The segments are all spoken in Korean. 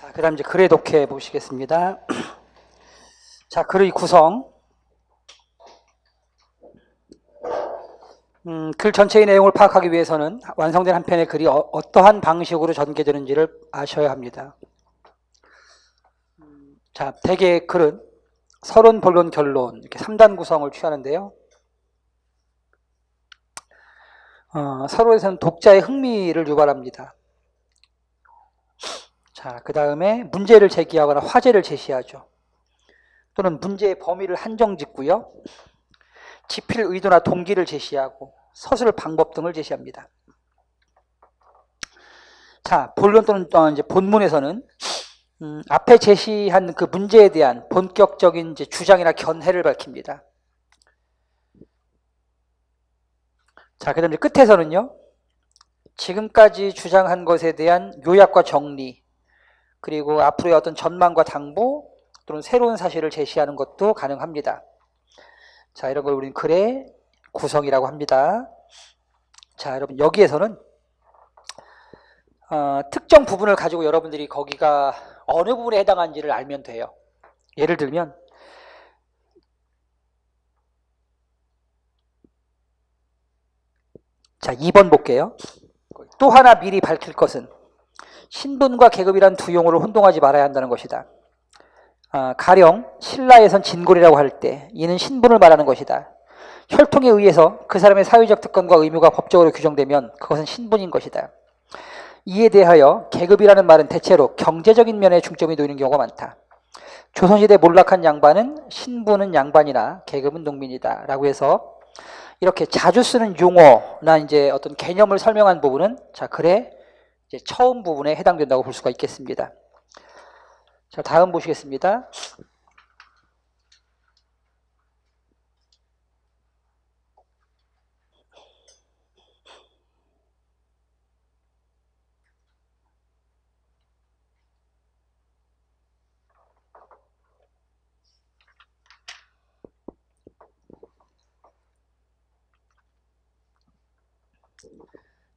자, 그 다음 이제 글에 독해 보시겠습니다. 자, 글의 구성. 글 전체의 내용을 파악하기 위해서는 완성된 한 편의 글이 어떠한 방식으로 전개되는지를 아셔야 합니다. 자, 대개 글은 서론, 본론, 결론 이렇게 3단 구성을 취하는데요. 서론에서는 독자의 흥미를 유발합니다. 자, 그 다음에 문제를 제기하거나 화제를 제시하죠. 또는 문제의 범위를 한정짓고요. 짚필 의도나 동기를 제시하고 서술 방법 등을 제시합니다. 자, 본론 또는 이제 본문에서는 앞에 제시한 그 문제에 대한 본격적인 이제 주장이나 견해를 밝힙니다. 자, 그 다음에 끝에서는요, 지금까지 주장한 것에 대한 요약과 정리, 그리고 앞으로의 어떤 전망과 당부, 또는 새로운 사실을 제시하는 것도 가능합니다. 자, 이런 걸 우리는 글의 구성이라고 합니다. 자, 여러분, 여기에서는 특정 부분을 가지고 여러분들이 거기가 어느 부분에 해당하는지를 알면 돼요. 예를 들면 자, 2번 볼게요. 또 하나 미리 밝힐 것은 신분과 계급이란 두 용어를 혼동하지 말아야 한다는 것이다. 가령 신라에선 진골이라고 할 때 이는 신분을 말하는 것이다. 혈통에 의해서 그 사람의 사회적 특권과 의무가 법적으로 규정되면 그것은 신분인 것이다. 이에 대하여 계급이라는 말은 대체로 경제적인 면에 중점이 놓이는 경우가 많다. 조선시대 몰락한 양반은 신분은 양반이나 계급은 농민이다 라고 해서 이렇게 자주 쓰는 용어나 이제 어떤 개념을 설명한 부분은 자, 글의 이제 처음 부분에 해당된다고 볼 수가 있겠습니다. 자, 다음 보시겠습니다.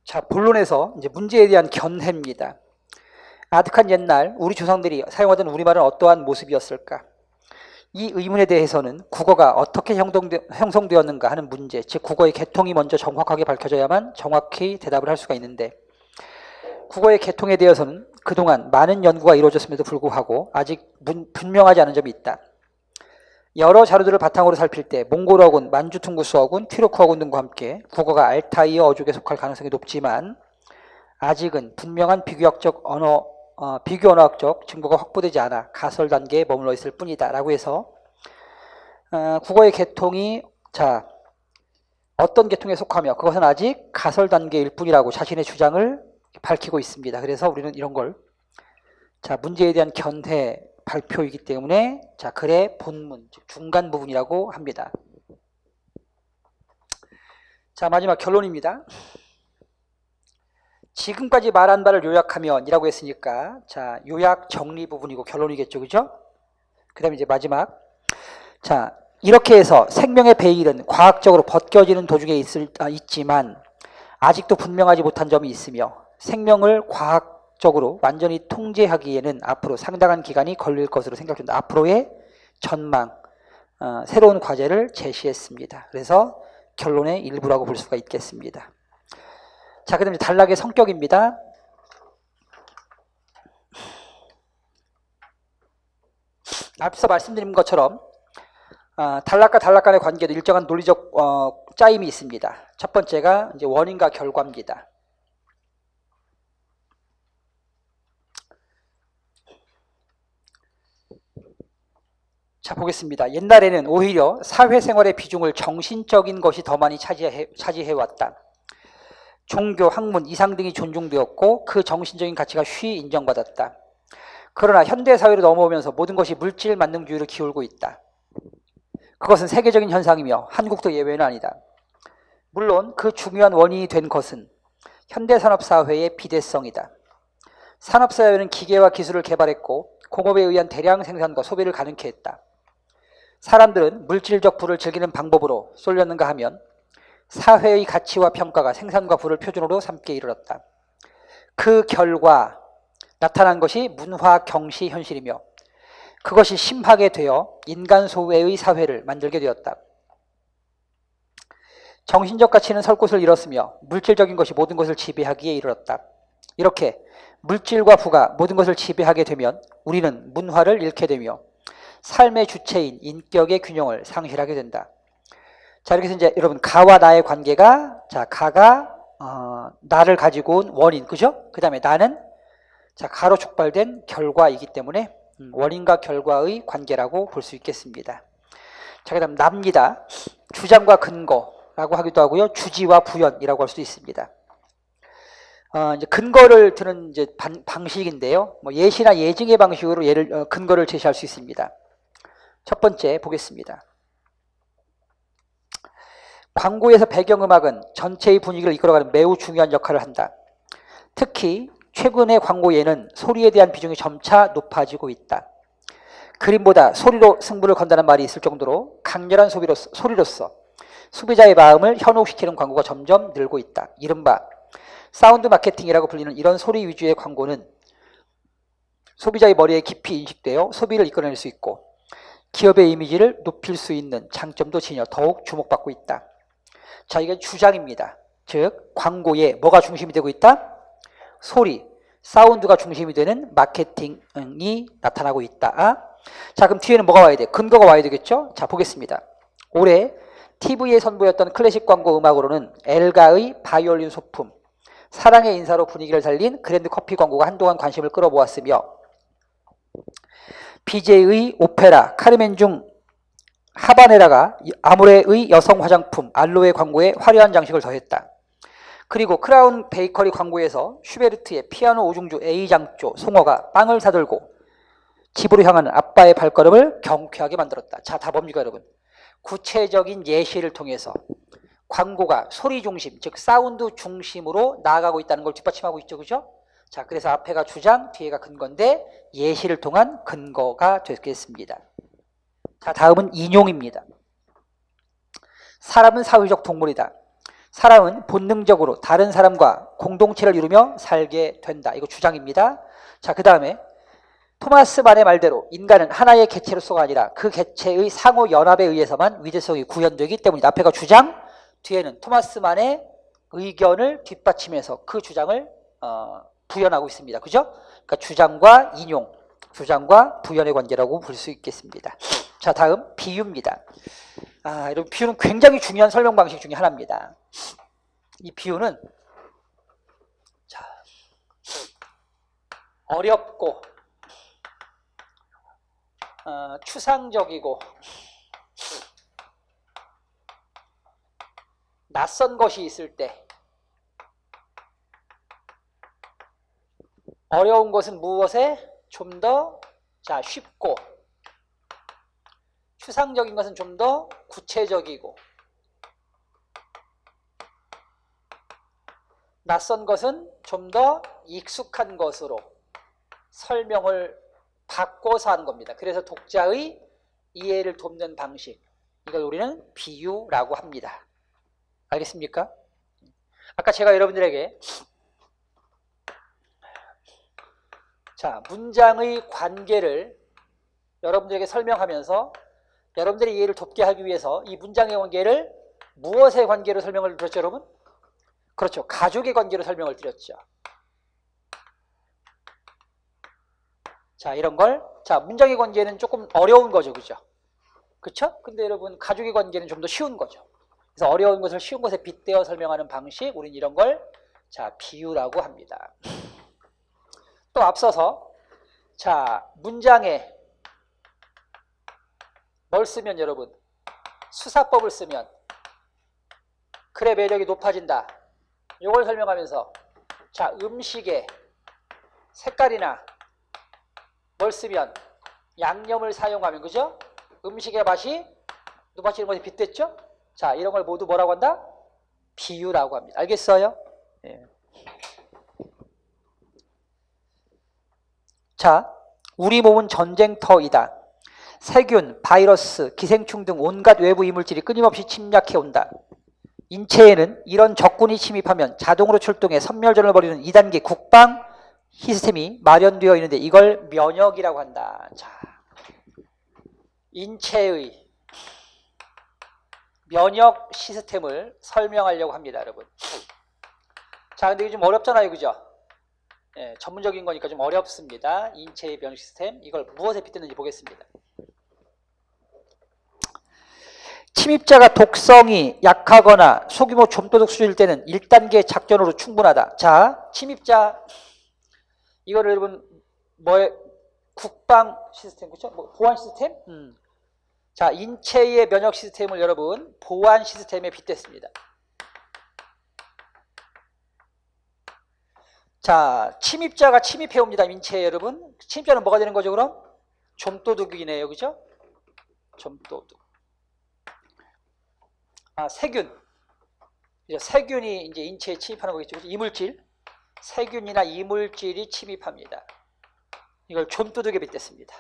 자, 본론에서 이제 문제에 대한 견해입니다. 아득한 옛날 우리 조상들이 사용하던 우리말은 어떠한 모습이었을까? 이 의문에 대해서는 국어가 어떻게 형성되었는가 하는 문제, 즉 국어의 계통이 먼저 정확하게 밝혀져야만 정확히 대답을 할 수가 있는데, 국어의 계통에 대해서는 그동안 많은 연구가 이루어졌음에도 불구하고 아직 분명하지 않은 점이 있다. 여러 자료들을 바탕으로 살필 때 몽골어군, 만주퉁구스어군, 튀르크어군 등과 함께 국어가 알타이어 어족에 속할 가능성이 높지만 아직은 분명한 비교 언어학적 증거가 확보되지 않아 가설 단계에 머물러 있을 뿐이다 라고 해서 국어의 계통이 자, 어떤 계통에 속하며 그것은 아직 가설 단계일 뿐이라고 자신의 주장을 밝히고 있습니다. 그래서 우리는 이런 걸 자, 문제에 대한 견해 발표이기 때문에 자, 글의 본문, 즉 중간 부분이라고 합니다. 자, 마지막 결론입니다. 지금까지 말한 바를 요약하면 이라고 했으니까 자, 요약 정리 부분이고 결론이겠죠, 그죠? 그 다음에 이제 마지막 자, 이렇게 해서 생명의 베일은 과학적으로 벗겨지는 도중에 있지만 아직도 분명하지 못한 점이 있으며 생명을 과학적으로 완전히 통제하기에는 앞으로 상당한 기간이 걸릴 것으로 생각된다. 앞으로의 전망, 새로운 과제를 제시했습니다. 그래서 결론의 일부라고 볼 수가 있겠습니다. 자, 그 다음에 단락의 성격입니다. 앞서 말씀드린 것처럼 단락과 단락 간의 관계도 일정한 논리적 짜임이 있습니다. 첫 번째가 이제 원인과 결과입니다. 자, 보겠습니다. 옛날에는 오히려 사회생활의 비중을 정신적인 것이 더 많이 차지해왔다. 종교, 학문, 이상 등이 존중되었고 그 정신적인 가치가 쉬이 인정받았다. 그러나 현대사회로 넘어오면서 모든 것이 물질 만능주의로 기울고 있다. 그것은 세계적인 현상이며 한국도 예외는 아니다. 물론 그 중요한 원인이 된 것은 현대산업사회의 비대성이다. 산업사회는 기계와 기술을 개발했고 공업에 의한 대량 생산과 소비를 가능케 했다. 사람들은 물질적 부를 즐기는 방법으로 쏠렸는가 하면 사회의 가치와 평가가 생산과 부를 표준으로 삼게 이르렀다. 그 결과 나타난 것이 문화 경시 현실이며 그것이 심하게 되어 인간 소외의 사회를 만들게 되었다. 정신적 가치는 설 곳을 잃었으며 물질적인 것이 모든 것을 지배하기에 이르렀다. 이렇게 물질과 부가 모든 것을 지배하게 되면 우리는 문화를 잃게 되며 삶의 주체인 인격의 균형을 상실하게 된다. 자, 이렇게 해서 이제 여러분 가와 나의 관계가, 자, 가가 나를 가지고 온 원인, 그죠? 그 다음에 나는, 자, 가로 촉발된 결과이기 때문에 원인과 결과의 관계라고 볼 수 있겠습니다. 자, 그 다음 납니다. 주장과 근거라고 하기도 하고요. 주지와 부연이라고 할 수도 있습니다. 이제 근거를 드는 이제 방식인데요. 뭐 예시나 예증의 방식으로 근거를 제시할 수 있습니다. 첫 번째 보겠습니다. 광고에서 배경음악은 전체의 분위기를 이끌어가는 매우 중요한 역할을 한다. 특히 최근의 광고에는 소리에 대한 비중이 점차 높아지고 있다. 그림보다 소리로 승부를 건다는 말이 있을 정도로 강렬한 소리로서 소비자의 마음을 현혹시키는 광고가 점점 늘고 있다. 이른바 사운드 마케팅이라고 불리는 이런 소리 위주의 광고는 소비자의 머리에 깊이 인식되어 소비를 이끌어낼 수 있고 기업의 이미지를 높일 수 있는 장점도 지녀 더욱 주목받고 있다. 자, 이게 주장입니다. 즉 광고에 뭐가 중심이 되고 있다? 소리, 사운드가 중심이 되는 마케팅이 나타나고 있다. 자, 그럼 뒤에는 뭐가 와야 돼? 근거가 와야 되겠죠? 자, 보겠습니다. 올해 TV에 선보였던 클래식 광고 음악으로는 엘가의 바이올린 소품, 사랑의 인사로 분위기를 살린 그랜드 커피 광고가 한동안 관심을 끌어모았으며 BJ의 오페라 카르멘 중 하바네라가 아모레의 여성 화장품 알로에 광고에 화려한 장식을 더했다. 그리고 크라운 베이커리 광고에서 슈베르트의 피아노 오중주 A장조 송어가 빵을 사들고 집으로 향하는 아빠의 발걸음을 경쾌하게 만들었다. 자, 다 뭡니까 여러분? 구체적인 예시를 통해서 광고가 소리 중심, 즉 사운드 중심으로 나아가고 있다는 걸 뒷받침하고 있죠. 그죠? 자, 그래서 앞에가 주장, 뒤에가 근거인데 예시를 통한 근거가 되겠습니다. 자, 다음은 인용입니다. 사람은 사회적 동물이다. 사람은 본능적으로 다른 사람과 공동체를 이루며 살게 된다. 이거 주장입니다. 자, 그 다음에 토마스 만의 말대로 인간은 하나의 개체로서가 아니라 그 개체의 상호 연합에 의해서만 위대성이 구현되기 때문이다. 앞에가 주장, 뒤에는 토마스 만의 의견을 뒷받침해서 그 주장을 부연하고 있습니다. 그죠? 그러니까 주장과 인용, 주장과 부연의 관계라고 볼 수 있겠습니다. 자, 다음 비유입니다. 여러분, 비유는 굉장히 중요한 설명 방식 중에 하나입니다. 이 비유는 자, 어렵고 추상적이고 낯선 것이 있을 때 어려운 것은 무엇에 좀 더 쉽고 추상적인 것은 좀 더 구체적이고 낯선 것은 좀 더 익숙한 것으로 설명을 바꿔서 하는 겁니다. 그래서 독자의 이해를 돕는 방식, 이걸 우리는 비유라고 합니다. 알겠습니까? 아까 제가 여러분들에게 자, 문장의 관계를 여러분들에게 설명하면서 여러분들의 이해를 돕게 하기 위해서 이 문장의 관계를 무엇의 관계로 설명을 드렸죠, 여러분? 그렇죠. 가족의 관계로 설명을 드렸죠. 자, 이런 걸, 자, 문장의 관계는 조금 어려운 거죠, 그죠? 그쵸? 근데 여러분, 가족의 관계는 좀 더 쉬운 거죠. 그래서 어려운 것을 쉬운 것에 빗대어 설명하는 방식, 우린 이런 걸, 자, 비유라고 합니다. 또 앞서서, 자, 문장에 뭘 쓰면 여러분, 수사법을 쓰면 글의 매력이 높아진다. 이걸 설명하면서, 자, 음식에 색깔이나 뭘 쓰면 양념을 사용하면, 그죠? 음식의 맛이 높아지는 것에 빗댔죠? 자, 이런 걸 모두 뭐라고 한다? 비유라고 합니다. 알겠어요? 예. 자, 우리 몸은 전쟁터이다. 세균, 바이러스, 기생충 등 온갖 외부 이물질이 끊임없이 침략해온다. 인체에는 이런 적군이 침입하면 자동으로 출동해 선멸전을 벌이는 2단계 국방 시스템이 마련되어 있는데 이걸 면역이라고 한다. 자, 인체의 면역 시스템을 설명하려고 합니다, 여러분. 자, 근데 이게 좀 어렵잖아요, 그죠? 예, 전문적인 거니까 좀 어렵습니다. 인체의 면역 시스템, 이걸 무엇에 빗대는지 보겠습니다. 침입자가 독성이 약하거나 소규모 좀도둑 수준일 때는 1단계 작전으로 충분하다. 자, 침입자, 이거를 여러분 뭐에 국방 시스템, 그렇죠? 뭐 보안 시스템? 자, 인체의 면역 시스템을 여러분 보안 시스템에 빗댔습니다. 자, 침입자가 침입해 옵니다. 인체에 여러분. 침입자는 뭐가 되는 거죠, 그럼? 좀도둑이네요, 그죠? 좀도둑. 아, 세균. 세균이 이제 인체에 침입하는 거겠죠. 이물질. 세균이나 이물질이 침입합니다. 이걸 좀도둑에 빗댔습니다.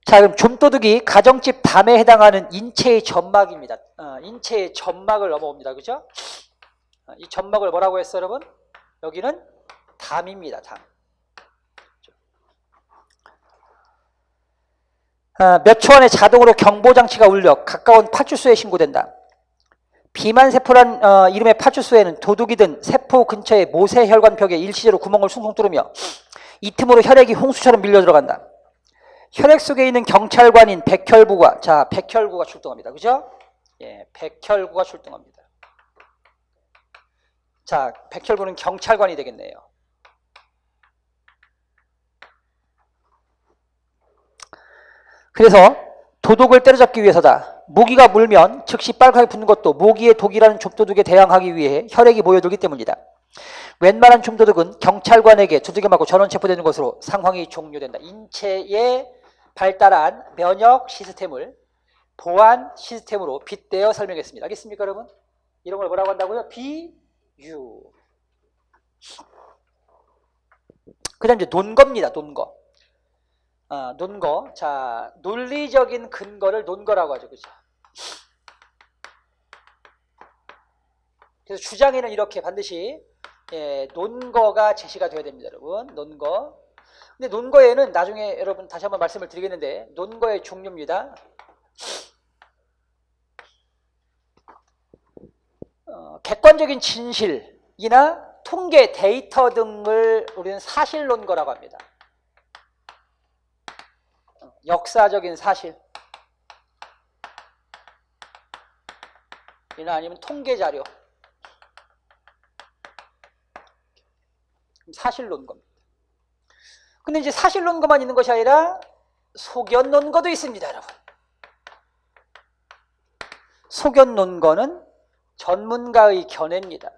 자, 그럼 좀도둑이 가정집 담에 해당하는 인체의 점막입니다. 인체의 점막을 넘어옵니다. 그죠? 이 점막을 뭐라고 했어, 여러분? 여기는 담입니다. 담. 몇 초 안에 자동으로 경보장치가 울려 가까운 파출소에 신고된다. 비만세포란 이름의 파출소에는 도둑이든 세포 근처의 모세혈관벽에 일시적으로 구멍을 숭숭 뚫으며 이 틈으로 혈액이 홍수처럼 밀려 들어간다. 혈액 속에 있는 경찰관인 백혈구가, 자, 백혈구가 출동합니다. 그죠? 예, 백혈구가 출동합니다. 자, 백혈구는 경찰관이 되겠네요. 그래서 도둑을 때려잡기 위해서다. 모기가 물면 즉시 빨갛게 붙는 것도 모기의 독이라는 좀도둑에 대항하기 위해 혈액이 모여들기 때문이다. 웬만한 좀도둑은 경찰관에게 두들겨 맞고 전원 체포되는 것으로 상황이 종료된다. 인체에 발달한 면역 시스템을 보안 시스템으로 빗대어 설명했습니다. 알겠습니까, 여러분? 이런 걸 뭐라고 한다고요? 비유. 그 다음 이제 논거입니다. 논거. 논거. 자, 논리적인 근거를 논거라고 하죠. 그죠? 그래서 주장에는 이렇게 반드시 논거가 제시가 되어야 됩니다, 여러분. 논거. 근데 논거에는 나중에 여러분 다시 한번 말씀을 드리겠는데 논거의 종류입니다. 객관적인 진실이나 통계, 데이터 등을 우리는 사실론거라고 합니다. 역사적인 사실 이나 아니면 통계 자료, 사실론거입니다. 근데 이제 사실론거만 있는 것이 아니라 소견론거도 있습니다, 여러분. 소견론거는 전문가의 견해입니다.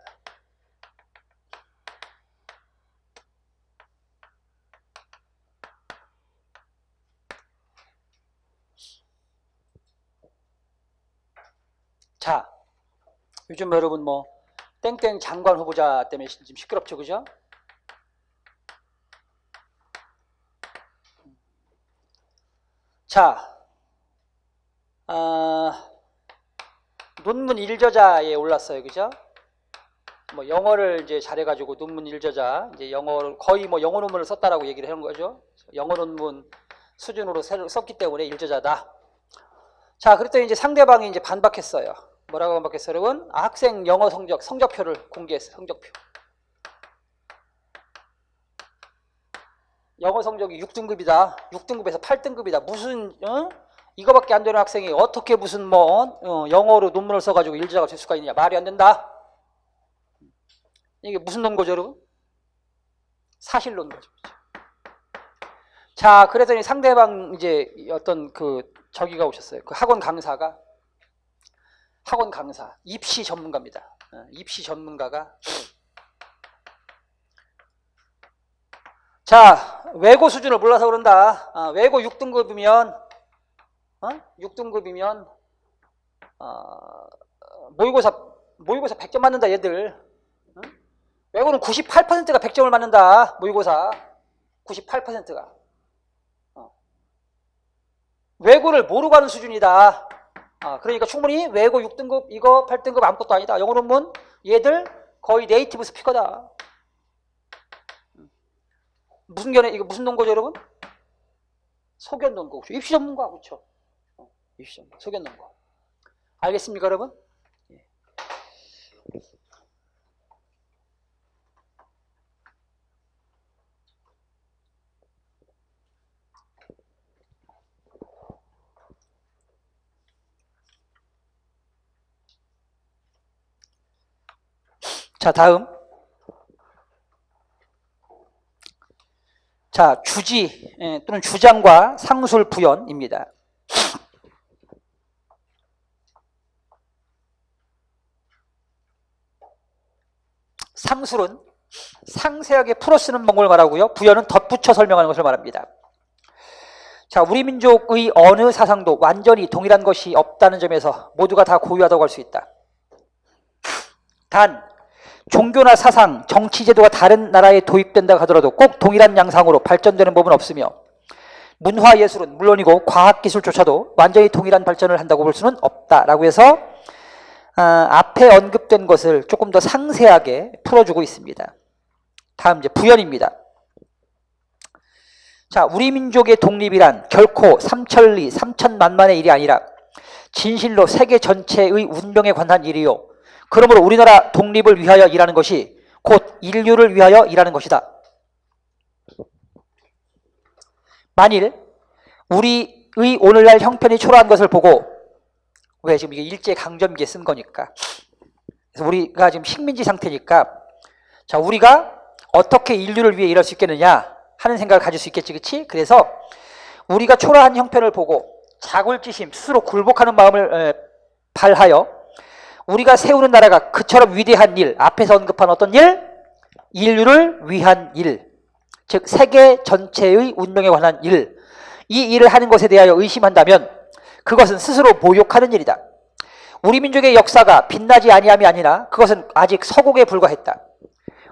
자, 요즘 여러분 뭐 땡땡 장관 후보자 때문에 좀 시끄럽죠, 그죠? 자, 논문 1저자에 올랐어요, 그죠? 뭐 영어를 이제 잘해가지고 논문 1저자, 이제 영어를 거의 뭐 영어 논문을 썼다라고 얘기를 하는 거죠. 영어 논문 수준으로 썼기 때문에 1저자다. 자, 그랬더니 이제 상대방이 이제 반박했어요. 뭐라고 반박했어요, 여러분? 학생 영어 성적표를 공개했어요. 성적표. 영어 성적이 6등급이다. 6등급에서 8등급이다. 무슨 이거밖에 안 되는 학생이 어떻게 무슨 뭐 영어로 논문을 써가지고 1저자가 될 수가 있느냐. 말이 안 된다. 이게 무슨 논거죠, 여러분? 사실 논거죠. 자, 그랬더니 상대방 이제 어떤 저기가 오셨어요. 그 학원 강사, 입시 전문가입니다. 입시 전문가가 자, 외고 수준을 몰라서 그런다. 외고 6등급이면 6등급이면 모의고사 100점 맞는다, 얘들. 외고는 98%가 100점을 맞는다. 모의고사 98%가 외고를 모르고 하는 수준이다. 그러니까 충분히 외고 6등급 이거 8등급 아무것도 아니다. 영어 논문 얘들 거의 네이티브 스피커다. 무슨 견해, 이거 무슨 논거죠, 여러분? 소견 논거. 입시 전문가, 그렇죠? 입시 전문가, 소견 논거. 알겠습니까, 여러분? 예. 자, 다음. 자, 주지 또는 주장과 상술 부연입니다. 상술은 상세하게 풀어 쓰는 방법을 말하고요. 부연은 덧붙여 설명하는 것을 말합니다. 자, 우리 민족의 어느 사상도 완전히 동일한 것이 없다는 점에서 모두가 다 고유하다고 할 수 있다. 단 종교나 사상, 정치 제도가 다른 나라에 도입된다고 하더라도 꼭 동일한 양상으로 발전되는 법은 없으며 문화예술은 물론이고 과학기술조차도 완전히 동일한 발전을 한다고 볼 수는 없다라고 해서 앞에 언급된 것을 조금 더 상세하게 풀어주고 있습니다. 다음 이제 부연입니다. 자, 우리 민족의 독립이란 결코 삼천리, 삼천만만의 일이 아니라 진실로 세계 전체의 운명에 관한 일이요. 그러므로 우리나라 독립을 위하여 일하는 것이 곧 인류를 위하여 일하는 것이다. 만일 우리의 오늘날 형편이 초라한 것을 보고, 왜 지금 이게 일제강점기에 쓴 거니까, 그래서 우리가 지금 식민지 상태니까, 자, 우리가 어떻게 인류를 위해 일할 수 있겠느냐 하는 생각을 가질 수 있겠지, 그치? 그래서 우리가 초라한 형편을 보고 자굴지심, 스스로 굴복하는 마음을 발하여 우리가 세우는 나라가 그처럼 위대한 일, 앞에서 언급한 어떤 일? 인류를 위한 일, 즉 세계 전체의 운명에 관한 일, 이 일을 하는 것에 대하여 의심한다면 그것은 스스로 모욕하는 일이다. 우리 민족의 역사가 빛나지 아니함이 아니라 그것은 아직 서곡에 불과했다.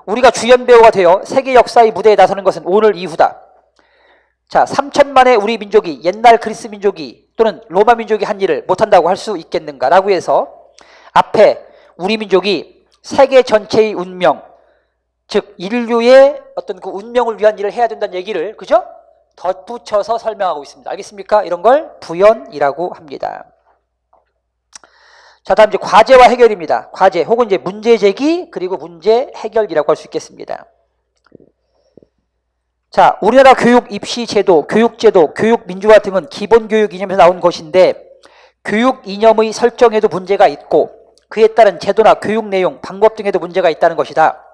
우리가 주연배우가 되어 세계 역사의 무대에 나서는 것은 오늘 이후다. 자, 3천만의 우리 민족이 옛날 그리스 민족이 또는 로마 민족이 한 일을 못한다고 할 수 있겠는가라고 해서 앞에 우리 민족이 세계 전체의 운명, 즉 인류의 어떤 그 운명을 위한 일을 해야 된다는 얘기를, 그죠? 덧붙여서 설명하고 있습니다. 알겠습니까? 이런 걸 부연이라고 합니다. 자, 다음 이제 과제와 해결입니다. 과제 혹은 이제 문제 제기 그리고 문제 해결이라고 할 수 있겠습니다. 자, 우리나라 교육 입시 제도, 교육 제도, 교육 민주화 등은 기본 교육 이념에서 나온 것인데 교육 이념의 설정에도 문제가 있고 그에 따른 제도나 교육 내용, 방법 등에도 문제가 있다는 것이다.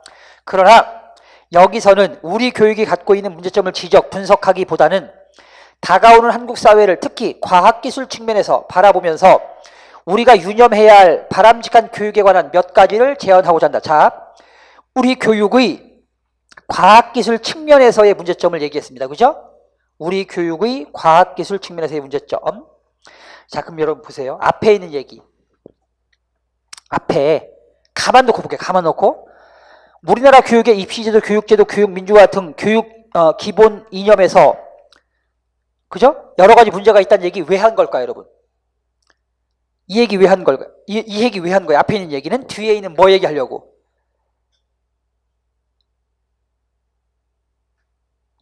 그러나 여기서는 우리 교육이 갖고 있는 문제점을 지적, 분석하기보다는 다가오는 한국 사회를 특히 과학기술 측면에서 바라보면서 우리가 유념해야 할 바람직한 교육에 관한 몇 가지를 제언하고자 한다. 자, 우리 교육의 과학기술 측면에서의 문제점을 얘기했습니다. 그죠? 우리 교육의 과학기술 측면에서의 문제점. 자, 그럼 여러분 보세요. 앞에 있는 얘기. 앞에 가만 놓고 볼게요. 가만 놓고. 우리나라 교육의 입시제도, 교육제도, 교육민주화 등 교육 기본 이념에서, 그죠? 여러 가지 문제가 있다는 얘기 왜 한 걸까요, 여러분? 이 얘기 왜 한 걸까요? 이 얘기 왜 한 거예요? 앞에 있는 얘기는 뒤에 있는 뭐 얘기하려고?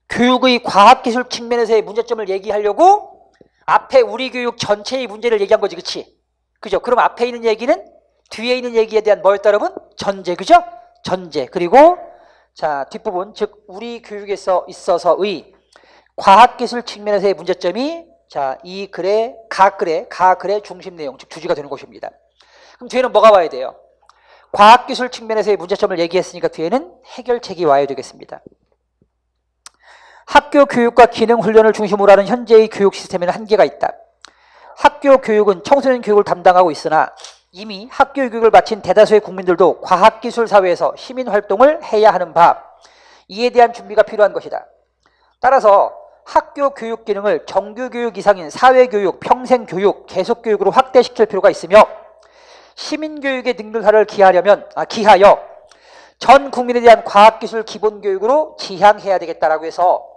교육의 과학기술 측면에서의 문제점을 얘기하려고 앞에 우리 교육 전체의 문제를 얘기한 거지, 그치? 그죠? 그럼 앞에 있는 얘기는 뒤에 있는 얘기에 대한 뭐였다, 여러분? 전제, 그죠? 전제. 그리고 자, 뒷부분, 즉 우리 교육에 있어서의 과학기술 측면에서의 문제점이 자, 이 글의 가글의 중심 내용, 즉 주제가 되는 것입니다. 그럼 뒤에는 뭐가 와야 돼요? 과학기술 측면에서의 문제점을 얘기했으니까 뒤에는 해결책이 와야 되겠습니다. 학교 교육과 기능 훈련을 중심으로 하는 현재의 교육 시스템에는 한계가 있다. 학교 교육은 청소년 교육을 담당하고 있으나 이미 학교 교육을 마친 대다수의 국민들도 과학기술 사회에서 시민활동을 해야 하는 바, 이에 대한 준비가 필요한 것이다. 따라서 학교 교육 기능을 정규교육 이상인 사회교육, 평생교육, 계속교육으로 확대시킬 필요가 있으며 시민교육의 능률화를 기하여 전 국민에 대한 과학기술 기본교육으로 지향해야 되겠다라고 해서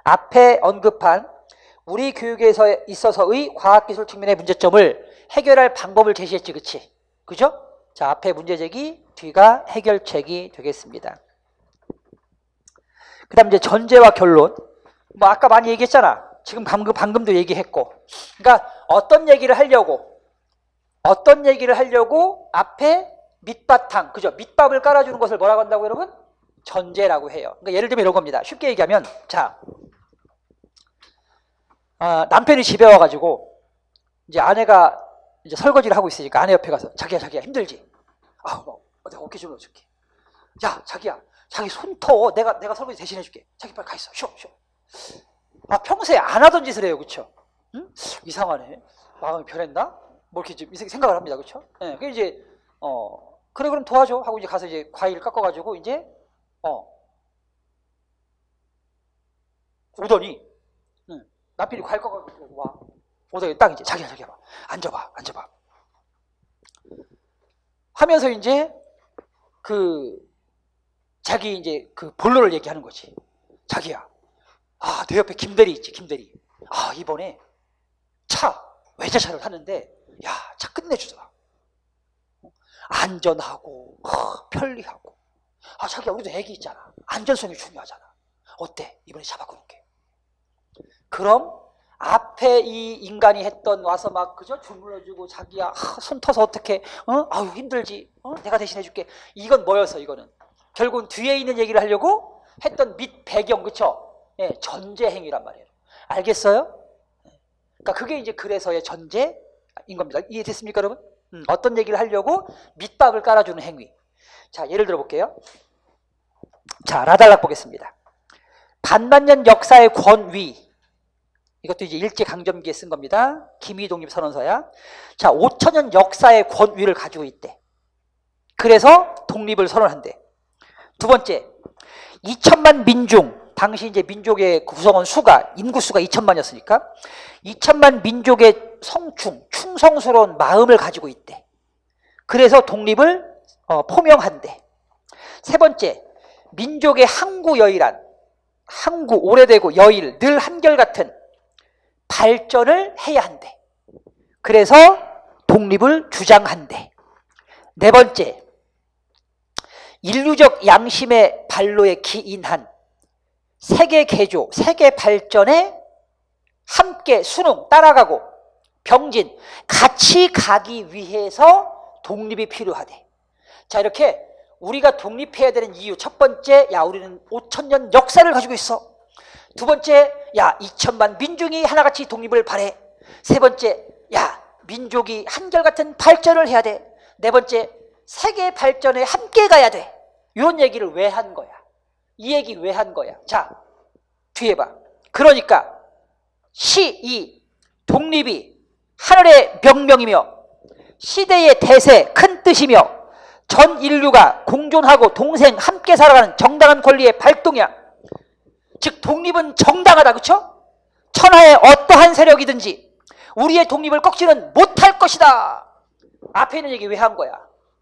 앞에 언급한 우리 교육에 있어서의 과학기술 측면의 문제점을 해결할 방법을 제시했지, 그치? 그죠? 자, 앞에 문제 제기, 뒤가 해결책이 되겠습니다. 그 다음 이제 전제와 결론. 뭐 아까 많이 얘기했잖아. 지금 방금도 얘기했고. 그러니까 어떤 얘기를 하려고 앞에 밑바탕, 그죠? 밑밥을 깔아주는 것을 뭐라고 한다고 여러분? 전제라고 해요. 그러니까 예를 들면 이런 겁니다. 쉽게 얘기하면, 자, 남편이 집에 와가지고 이제 아내가 이제 설거지를 하고 있으니까 아내 옆에 가서 자기야 힘들지? 내가 어깨 좀 넣어줄게. 야 자기야, 자기 손 터. 내가 설거지 대신 해줄게. 자기 빨리 가 있어. 쉬어. 평소에 안 하던 짓을 해요, 그렇죠? 응? 이상하네. 마음이 변했나? 뭐 이렇게 좀 생각을 합니다, 그렇죠? 네, 그 이제 그래 그럼 도와줘 하고 이제 가서 이제 과일 깎아가지고 이제 오더니 남편이 과일 깎아가지고 와. 오더니 딱 이제 자기야 앉아봐 하면서 이제 자기 이제 그 본론을 얘기하는 거지. 자기야, 내 옆에 김대리 있지, 김대리. 이번에 외제차를 탔는데, 차 끝내주더라. 안전하고, 편리하고. 자기야, 우리도 애기 있잖아. 안전성이 중요하잖아. 어때? 이번에 차 바꿔놓을게. 그럼, 앞에 이 인간이 와서 막, 그죠? 주물러주고, 자기야, 손 터서 어떡해. 아유, 힘들지. 내가 대신 해줄게. 이건 뭐였어, 이거는? 결국은 뒤에 있는 얘기를 하려고 했던 밑 배경, 그쵸? 예, 전제 행위란 말이에요. 알겠어요? 그러니까 그게 이제 그래서의 전제인 겁니다. 이해됐습니까, 여러분? 어떤 얘기를 하려고 밑밥을 깔아주는 행위. 자, 예를 들어 볼게요. 자, 라달락 보겠습니다. 반만년 역사의 권위. 이것도 이제 일제강점기에 쓴 겁니다. 김희독립선언서야. 자, 5천년 역사의 권위를 가지고 있대. 그래서 독립을 선언한대. 두 번째, 2천만 민중. 당시 이제 민족의 구성원 인구수가 2천만이었으니까 2천만 민족의 충성스러운 마음을 가지고 있대. 그래서 독립을 포명한대. 세 번째, 민족의 오래되고 여일, 늘 한결같은 발전을 해야 한대. 그래서 독립을 주장한대. 네 번째, 인류적 양심의 발로에 기인한 세계 개조, 세계 발전에 함께 따라가고 병진, 같이 가기 위해서 독립이 필요하대. 자, 이렇게 우리가 독립해야 되는 이유. 첫 번째, 우리는 5천년 역사를 가지고 있어. 두 번째, 2천만 민중이 하나같이 독립을 바래. 세 번째, 민족이 한결같은 발전을 해야 돼. 네 번째, 세계 발전에 함께 가야 돼. 이런 얘기를 왜 한 거야? 이 얘기 왜 한 거야? 자, 뒤에 봐. 그러니까 이 독립이 하늘의 명령이며 시대의 대세, 큰 뜻이며 전 인류가 공존하고 동생 함께 살아가는 정당한 권리의 발동이야. 즉 독립은 정당하다, 그렇죠? 천하의 어떠한 세력이든지 우리의 독립을 꺾지는 못할 것이다. 앞에 있는 얘기 왜 한 거야?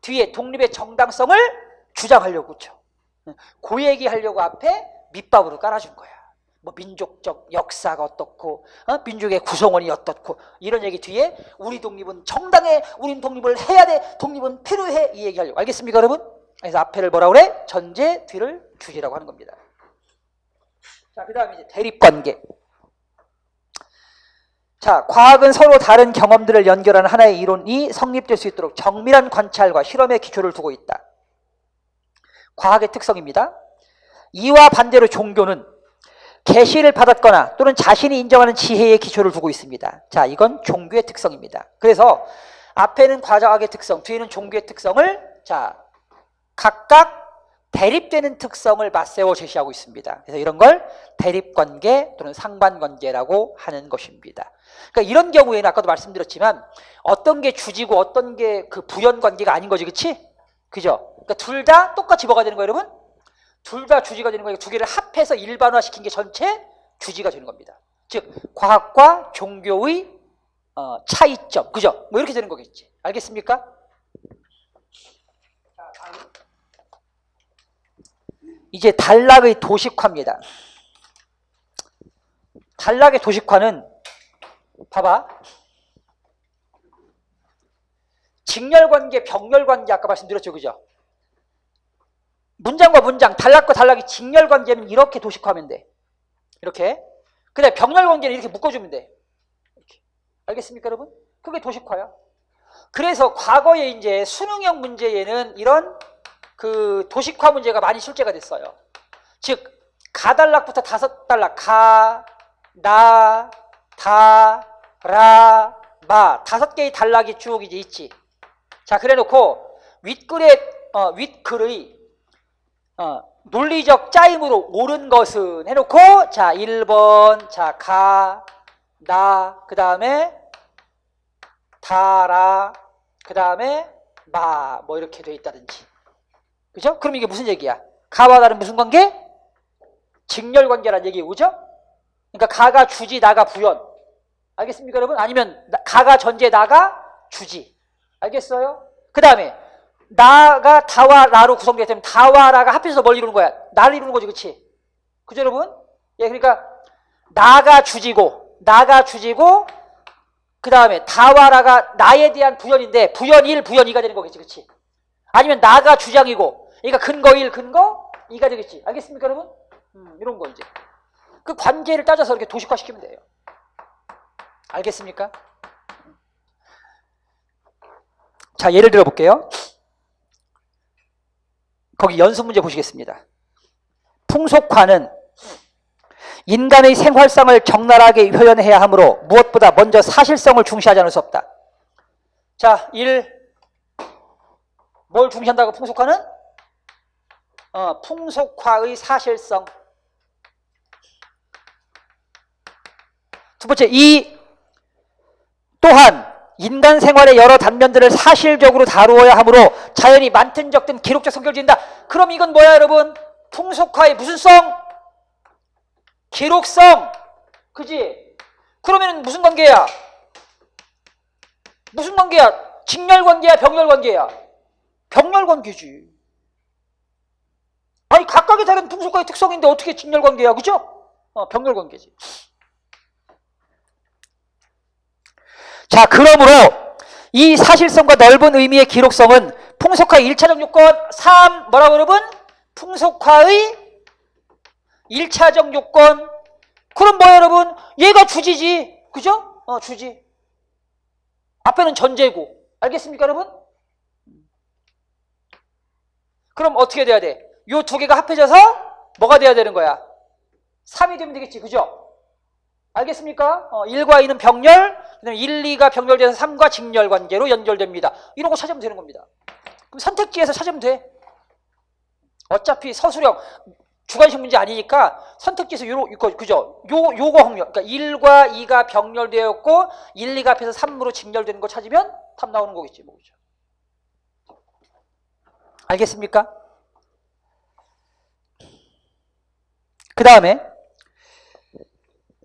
뒤에 독립의 정당성을 주장하려고, 그렇죠? 그 얘기하려고 앞에 밑밥으로 깔아준 거야. 뭐 민족적 역사가 어떻고 민족의 구성원이 어떻고 이런 얘기 뒤에 우리 독립은 정당해, 우린 독립을 해야 돼, 독립은 필요해, 이 얘기하려고. 알겠습니까, 여러분? 그래서 앞에를 뭐라 그래? 전제, 뒤를 주제라고 하는 겁니다. 자, 그 다음에 이제 대립관계. 자, 과학은 서로 다른 경험들을 연결하는 하나의 이론이 성립될 수 있도록 정밀한 관찰과 실험의 기초를 두고 있다. 과학의 특성입니다. 이와 반대로 종교는 계시를 받았거나 또는 자신이 인정하는 지혜의 기초를 두고 있습니다. 자, 이건 종교의 특성입니다. 그래서 앞에는 과학의 특성, 뒤에는 종교의 특성을 각각 대립되는 특성을 맞세워 제시하고 있습니다. 그래서 이런 걸 대립관계 또는 상반관계라고 하는 것입니다. 그러니까 이런 경우에는 아까도 말씀드렸지만 어떤 게 주지고 어떤 게 그 부연관계가 아닌 거지, 그렇지? 그죠? 그러니까 둘 다 똑같이 뭐가 되는 거예요, 여러분? 둘 다 주지가 되는 거예요. 두 개를 합해서 일반화시킨 게 전체 주지가 되는 겁니다. 즉 과학과 종교의 차이점, 그죠? 뭐 이렇게 되는 거겠지. 알겠습니까? 이제 단락의 도식화입니다. 단락의 도식화는 봐봐. 직렬관계, 병렬관계 아까 말씀드렸죠, 그죠? 문장과 문장, 단락과 단락이 직렬관계는 이렇게 도식화하면 돼. 이렇게. 그다음에 병렬관계는 이렇게 묶어주면 돼. 이렇게. 알겠습니까, 여러분? 그게 도식화야. 그래서 과거에 이제 수능형 문제에는 이런 그 도식화 문제가 많이 출제가 됐어요. 즉, 가단락부터 5단락, 가, 나, 다, 라, 마, 5개의 단락이 쭉 이제 있지. 자, 그래 놓고 윗글의 논리적 짜임으로 옳은 것은 해놓고, 자, 1번, 자, 가, 나, 그 다음에 다라, 그 다음에 마, 뭐 이렇게 돼 있다든지. 그죠? 그럼 이게 무슨 얘기야? 가와 나는 무슨 관계? 직렬관계란 얘기예요. 그죠? 그러니까 가가 주지, 나가 부연. 알겠습니까, 여러분? 아니면 가가 전제, 나가 주지. 알겠어요? 그 다음에 나가 다와 라로 구성되기 때문에 다와 라가 합해서 뭘 이루는 거야? 나를 이루는 거지, 그치? 그죠, 여러분? 예, 그러니까 나가 주지고 그 다음에 다와 라가 나에 대한 부연인데 부연 1, 부연 2가 되는 거겠지, 그치? 아니면 나가 주장이고 그러니까 근거 1, 근거 2가 되겠지. 알겠습니까, 여러분? 이런 거 이제 그 관계를 따져서 이렇게 도식화시키면 돼요. 알겠습니까? 자, 예를 들어 볼게요. 거기 연습 문제 보시겠습니다. 풍속화는 인간의 생활상을 적나라하게 표현해야 하므로 무엇보다 먼저 사실성을 중시하지 않을 수 없다. 자, 1. 뭘 중시한다고 풍속화는? 풍속화의 사실성. 두 번째, 2. 또한 인간 생활의 여러 단면들을 사실적으로 다루어야 하므로 자연이 많든 적든 기록적 성격을 지닌다. 그럼 이건 뭐야, 여러분? 풍속화의 무슨 성? 기록성. 그지? 그러면 무슨 관계야? 무슨 관계야? 직렬관계야, 병렬관계야? 병렬관계지. 아니, 각각의 다른 풍속화의 특성인데 어떻게 직렬관계야? 그죠? 병렬관계지. 자, 그러므로 이 사실성과 넓은 의미의 기록성은 풍속화의 1차적 요건. 3. 뭐라고, 여러분? 풍속화의 1차적 요건. 그럼 뭐야, 여러분? 얘가 주지지. 그죠? 주지. 앞에는 전제고. 알겠습니까, 여러분? 그럼 어떻게 돼야 돼? 요 두 개가 합해져서 뭐가 돼야 되는 거야? 3이 되면 되겠지. 그죠? 알겠습니까? 1과 2는 병렬, 그다음에 1, 2가 병렬돼서 3과 직렬관계로 연결됩니다. 이런 거 찾으면 되는 겁니다. 그럼 선택지에서 찾으면 돼. 어차피 서술형 주관식 문제 아니니까 선택지에서 그죠? 요거 확률. 그러니까 1과 2가 병렬되었고 1, 2가 합해서 3으로 직렬되는 거 찾으면 답 나오는 거겠지. 뭐, 그죠? 알겠습니까? 그 다음에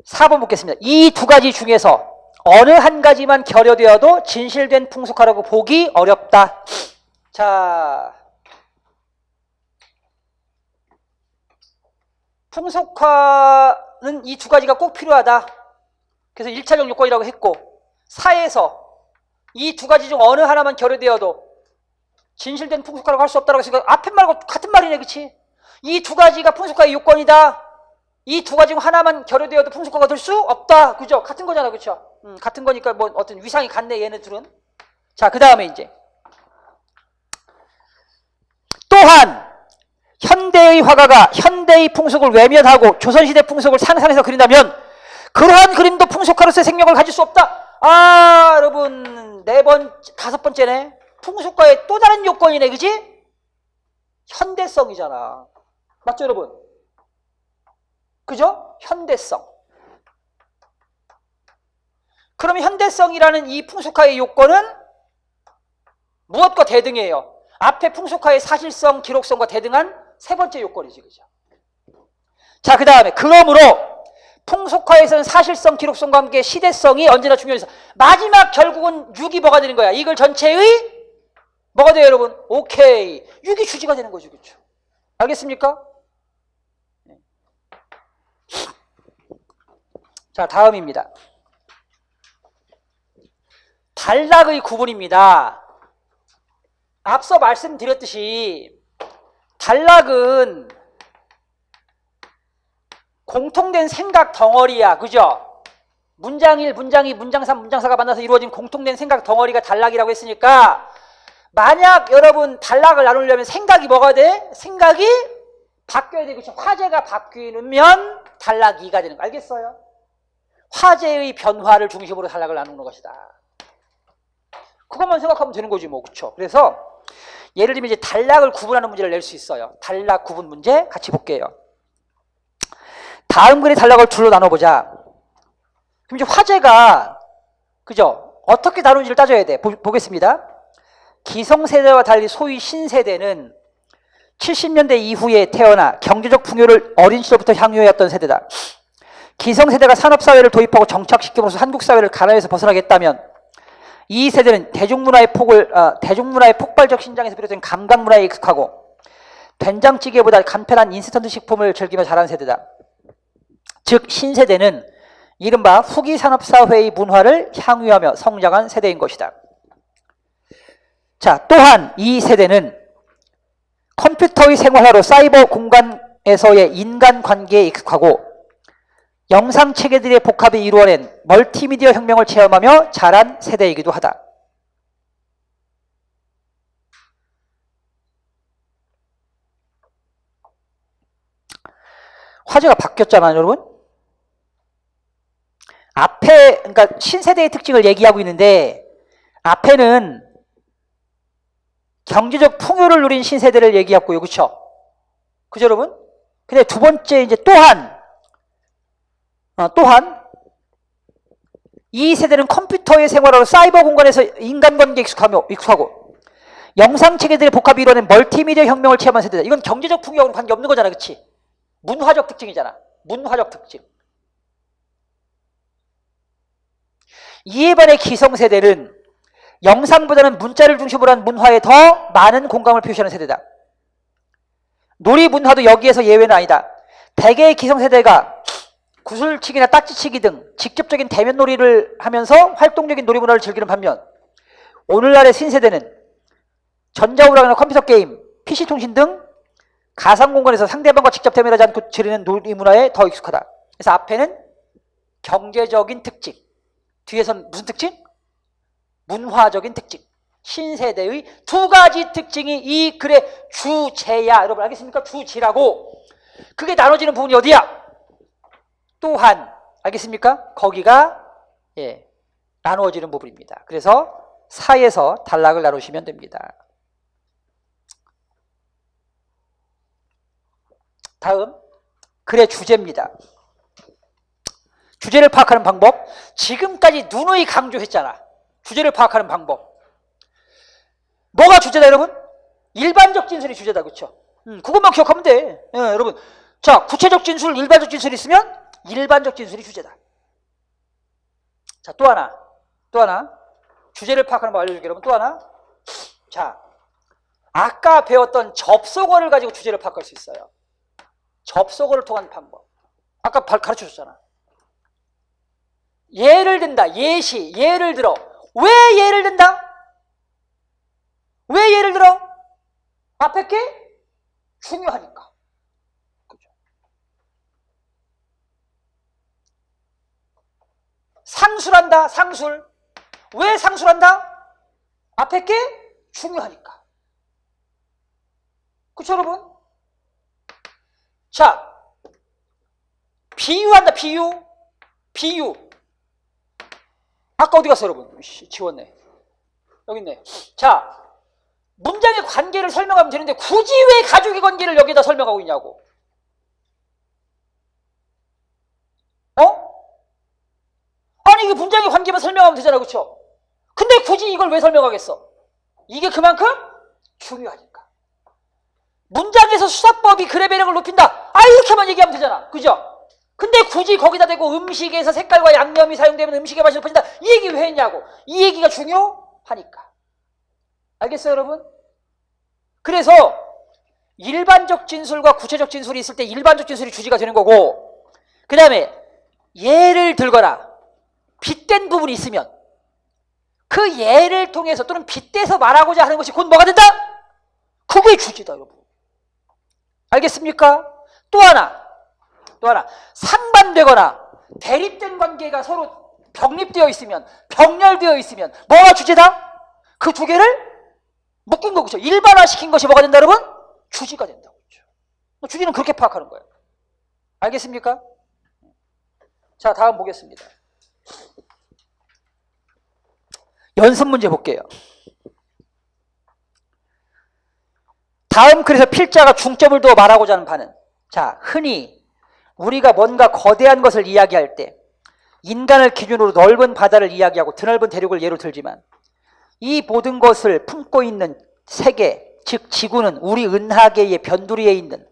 4번 보겠습니다. 이 두 가지 중에서 어느 한 가지만 결여되어도 진실된 풍속화라고 보기 어렵다. 자, 풍속화는 이 두 가지가 꼭 필요하다. 그래서 1차적 요건이라고 했고 4에서 이 두 가지 중 어느 하나만 결여되어도 진실된 풍속화라고 할 수 없다고 했으니까 앞에 말고 같은 말이네, 그치? 이 두 가지가 풍속화의 요건이다. 이 두 가지 중 하나만 결여되어도 풍속화가 될 수 없다. 그죠? 같은 거잖아. 그쵸? 같은 거니까 뭐 어떤 위상이 같네, 얘네 둘은. 자, 그 다음에 이제. 또한, 현대의 화가가 현대의 풍속을 외면하고 조선시대 풍속을 상상해서 그린다면, 그러한 그림도 풍속화로서의 생명을 가질 수 없다. 아, 여러분, 5번째네. 풍속화의 또 다른 요건이네, 그지? 현대성이잖아. 맞죠, 여러분? 그죠? 현대성. 그럼 현대성이라는 이 풍속화의 요건은 무엇과 대등해요? 앞에 풍속화의 사실성, 기록성과 대등한 세 번째 요건이지, 그죠? 자, 그 다음에 그러므로 풍속화에서는 사실성, 기록성과 함께 시대성이 언제나 중요해서 마지막 결국은 6이 뭐가 되는 거야? 이걸 전체의 뭐가 돼요, 여러분? 오케이. 6이 주지가 되는 거죠, 그렇죠? 알겠습니까? 자, 다음입니다. 단락의 구분입니다. 앞서 말씀드렸듯이 단락은 공통된 생각 덩어리야. 그죠? 문장 1, 문장 2, 문장 3, 문장 4가 만나서 이루어진 공통된 생각 덩어리가 단락이라고 했으니까 만약 여러분 단락을 나누려면 생각이 뭐가 돼? 생각이 바뀌어야 되고 화제가 바뀌면 단락 2가 되는 거 알겠어요? 화제의 변화를 중심으로 단락을 나누는 것이다. 그것만 생각하면 되는 거지 뭐. 그렇죠? 그래서 예를 들면 이제 단락을 구분하는 문제를 낼 수 있어요. 단락 구분 문제 같이 볼게요. 다음 글의 단락을 둘로 나눠보자. 그럼 이제 화제가 그죠? 어떻게 다루는지를 따져야 돼. 보겠습니다. 기성세대와 달리 소위 신세대는 70년대 이후에 태어나 경제적 풍요를 어린 시절부터 향유해왔던 세대다. 기성세대가 산업사회를 도입하고 정착시킴으로써 한국사회를 가난에서 벗어나겠다면 이 세대는 대중문화의 폭발적 신장에서 비롯된 감각문화에 익숙하고 된장찌개보다 간편한 인스턴트 식품을 즐기며 자란 세대다. 즉 신세대는 이른바 후기 산업사회의 문화를 향유하며 성장한 세대인 것이다. 자, 또한 이 세대는 컴퓨터의 생활화로 사이버 공간에서의 인간관계에 익숙하고 영상체계들의 복합이 이루어낸 멀티미디어 혁명을 체험하며 자란 세대이기도 하다. 화제가 바뀌었잖아요, 여러분. 앞에 그러니까 신세대의 특징을 얘기하고 있는데 앞에는 경제적 풍요를 누린 신세대를 얘기했고요. 그렇죠? 그죠, 여러분? 근데 두 번째 이제 또한 이 세대는 컴퓨터의 생활화로 사이버 공간에서 인간관계에 익숙하고 영상체계들의 복합이 이루어낸 멀티미디어 혁명을 체험한 세대다. 이건 경제적 풍요하고는 관계없는 거잖아. 그렇지? 문화적 특징이잖아. 문화적 특징. 이에 반해 기성세대는 영상보다는 문자를 중심으로 한 문화에 더 많은 공감을 표시하는 세대다. 놀이 문화도 여기에서 예외는 아니다. 대개의 기성세대가 구슬치기나 딱지치기 등 직접적인 대면 놀이를 하면서 활동적인 놀이 문화를 즐기는 반면 오늘날의 신세대는 전자오락이나 컴퓨터 게임, PC통신 등 가상공간에서 상대방과 직접 대면하지 않고 즐기는 놀이 문화에 더 익숙하다. 그래서 앞에는 경제적인 특징, 뒤에서는 무슨 특징? 문화적인 특징. 신세대의 두 가지 특징이 이 글의 주제야. 여러분 알겠습니까? 주지라고. 그게 나눠지는 부분이 어디야? 또한. 알겠습니까? 거기가 나누어지는 부분입니다. 그래서 사에서 단락을 나누시면 됩니다. 다음 글의 주제입니다. 주제를 파악하는 방법. 지금까지 누누이 강조했잖아. 주제를 파악하는 방법. 뭐가 주제다 여러분? 일반적 진술이 주제다. 그렇죠? 그것만 기억하면 돼. 여러분. 자, 구체적 진술, 일반적 진술이 있으면 일반적 진술이 주제다. 자, 또 하나. 주제를 파악하는 방법 알려줄게요. 여러분 또 하나. 자, 아까 배웠던 접속어를 가지고 주제를 파악할 수 있어요. 접속어를 통한 방법. 아까 가르쳐줬잖아. 예를 든다. 예시. 예를 들어. 왜 예를 든다? 왜 예를 들어? 앞에 게 중요하니까. 그죠? 상술한다. 상술. 왜 상술한다? 앞에 게 중요하니까. 그쵸 여러분? 자, 비유한다. 비유. 아까 어디 갔어 여러분? 지웠네. 여기 있네. 자, 문장의 관계를 설명하면 되는데 굳이 왜 가족의 관계를 여기다 설명하고 있냐고. 아니 이게 문장의 관계만 설명하면 되잖아. 그렇죠? 근데 굳이 이걸 왜 설명하겠어? 이게 그만큼 중요하니까. 문장에서 수사법이 글의 매력을 높인다. 이렇게만 얘기하면 되잖아. 그죠? 근데 굳이 거기다 대고 음식에서 색깔과 양념이 사용되면 음식의 맛이 높아진다. 이 얘기 왜 했냐고. 이 얘기가 중요하니까. 알겠어요 여러분? 그래서 일반적 진술과 구체적 진술이 있을 때 일반적 진술이 주제가 되는 거고, 그 다음에 예를 들거나 빗댄 부분이 있으면 그 예를 통해서 또는 빗대서 말하고자 하는 것이 곧 뭐가 된다? 그게 주제다 여러분. 알겠습니까? 또 하나 상반되거나 대립된 관계가 서로 병립되어 있으면, 병렬되어 있으면 뭐가 주제다? 그 두 개를 묶은 거죠. 일반화시킨 것이 뭐가 된다 여러분? 주지가 된다고 그죠. 주지는 그렇게 파악하는 거예요. 알겠습니까? 자, 다음 보겠습니다. 연습 문제 볼게요. 다음 글에서 필자가 중점을 두어 말하고자 하는 바는, 자, 흔히 우리가 뭔가 거대한 것을 이야기할 때 인간을 기준으로 넓은 바다를 이야기하고 드넓은 대륙을 예로 들지만, 이 모든 것을 품고 있는 세계, 즉 지구는 우리 은하계의 변두리에 있는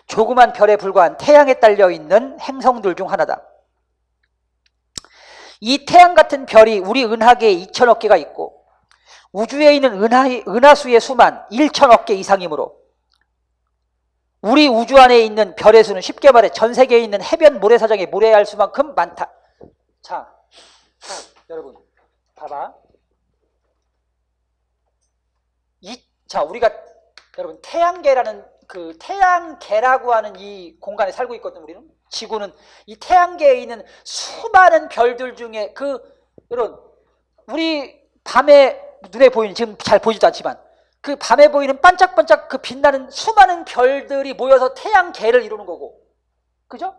조그만 별에 불과한 태양에 딸려 있는 행성들 중 하나다. 이 태양 같은 별이 우리 은하계에 2천억 개가 있고 우주에 있는 은하수의 수만 1천억 개 이상이므로 우리 우주 안에 있는 별의 수는 쉽게 말해 전 세계에 있는 해변 모래사장에 모래알 수만큼 많다. 자, 여러분 봐봐. 자, 우리가 여러분 태양계라는 그 태양계라고 하는 이 공간에 살고 있거든. 우리는 지구는 이 태양계에 있는 수많은 별들 중에 여러분 우리 밤에 눈에 보이는, 지금 잘 보이지도 않지만 그 밤에 보이는 반짝반짝 그 빛나는 수많은 별들이 모여서 태양계를 이루는 거고, 그죠?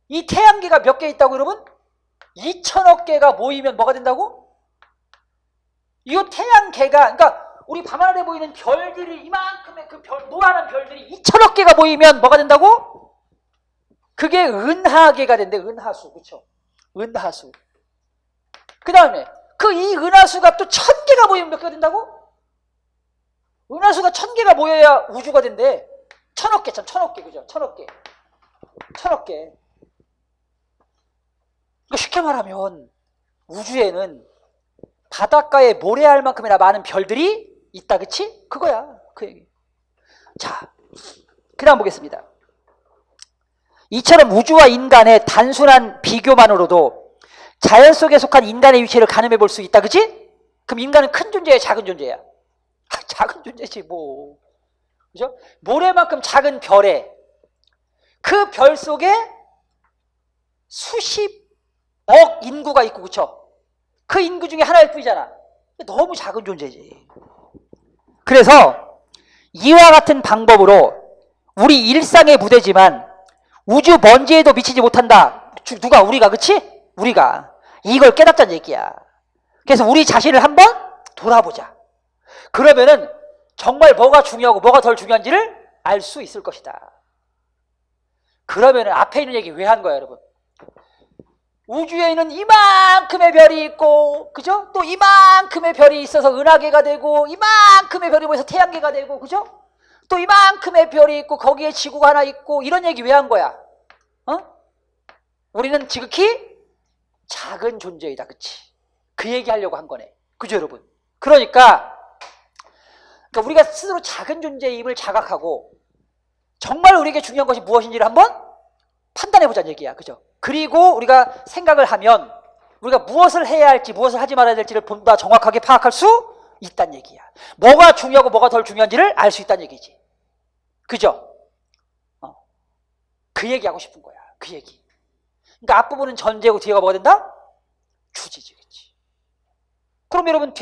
이 태양계가 몇 개 있다고 여러분? 2천억 개가 모이면 뭐가 된다고? 이 태양계가, 그러니까 우리 밤하늘에 보이는 별들이 이만큼의 그 노란한 별들이 2천억 개가 모이면 뭐가 된다고? 그게 은하계가 된대. 은하수. 그렇죠? 은하수. 그 다음에 이 은하수가 또 1000개가 모이면 몇 개가 된다고? 은하수가 1000개가 모여야 우주가 된대. 1000억 개, 참 1000억 개, 그죠? 1000억 개. 1000억 개. 그러니까 쉽게 말하면 우주에는 바닷가에 모래알만큼이나 많은 별들이 있다, 그치? 그거야, 그 얘기. 자, 그 다음 보겠습니다. 이처럼 우주와 인간의 단순한 비교만으로도 자연 속에 속한 인간의 위치를 가늠해 볼 수 있다, 그치? 그럼 인간은 큰 존재야, 작은 존재야? 작은 존재지 뭐, 그죠? 모래만큼 작은 별에 그 별 속에 수십억 인구가 있고, 그쵸? 그 인구 중에 하나일 뿐이잖아. 너무 작은 존재지. 그래서 이와 같은 방법으로 우리 일상의 무대지만 우주 먼지에도 미치지 못한다. 누가? 우리가, 그치? 우리가 이걸 깨닫자는 얘기야. 그래서 우리 자신을 한번 돌아보자. 그러면은 정말 뭐가 중요하고 뭐가 덜 중요한지를 알 수 있을 것이다. 그러면은 앞에 있는 얘기 왜 한 거야, 여러분? 우주에는 이만큼의 별이 있고, 그죠? 또 이만큼의 별이 있어서 은하계가 되고, 이만큼의 별이 모여서 태양계가 되고, 그죠? 또 이만큼의 별이 있고, 거기에 지구가 하나 있고, 이런 얘기 왜 한 거야? 우리는 지극히 작은 존재이다, 그치? 그 얘기 하려고 한 거네. 그죠, 여러분? 그러니까 우리가 스스로 작은 존재임을 자각하고, 정말 우리에게 중요한 것이 무엇인지를 한번 판단해보자는 얘기야, 그죠? 그리고 우리가 생각을 하면 우리가 무엇을 해야 할지 무엇을 하지 말아야 될지를 보다 정확하게 파악할 수 있다는 얘기야. 뭐가 중요하고 뭐가 덜 중요한지를 알 수 있다는 얘기지. 그죠? 그 얘기하고 싶은 거야. 그 얘기. 그러니까 앞부분은 전제고 뒤에가 뭐가 된다? 주지지. 그치? 그럼 여러분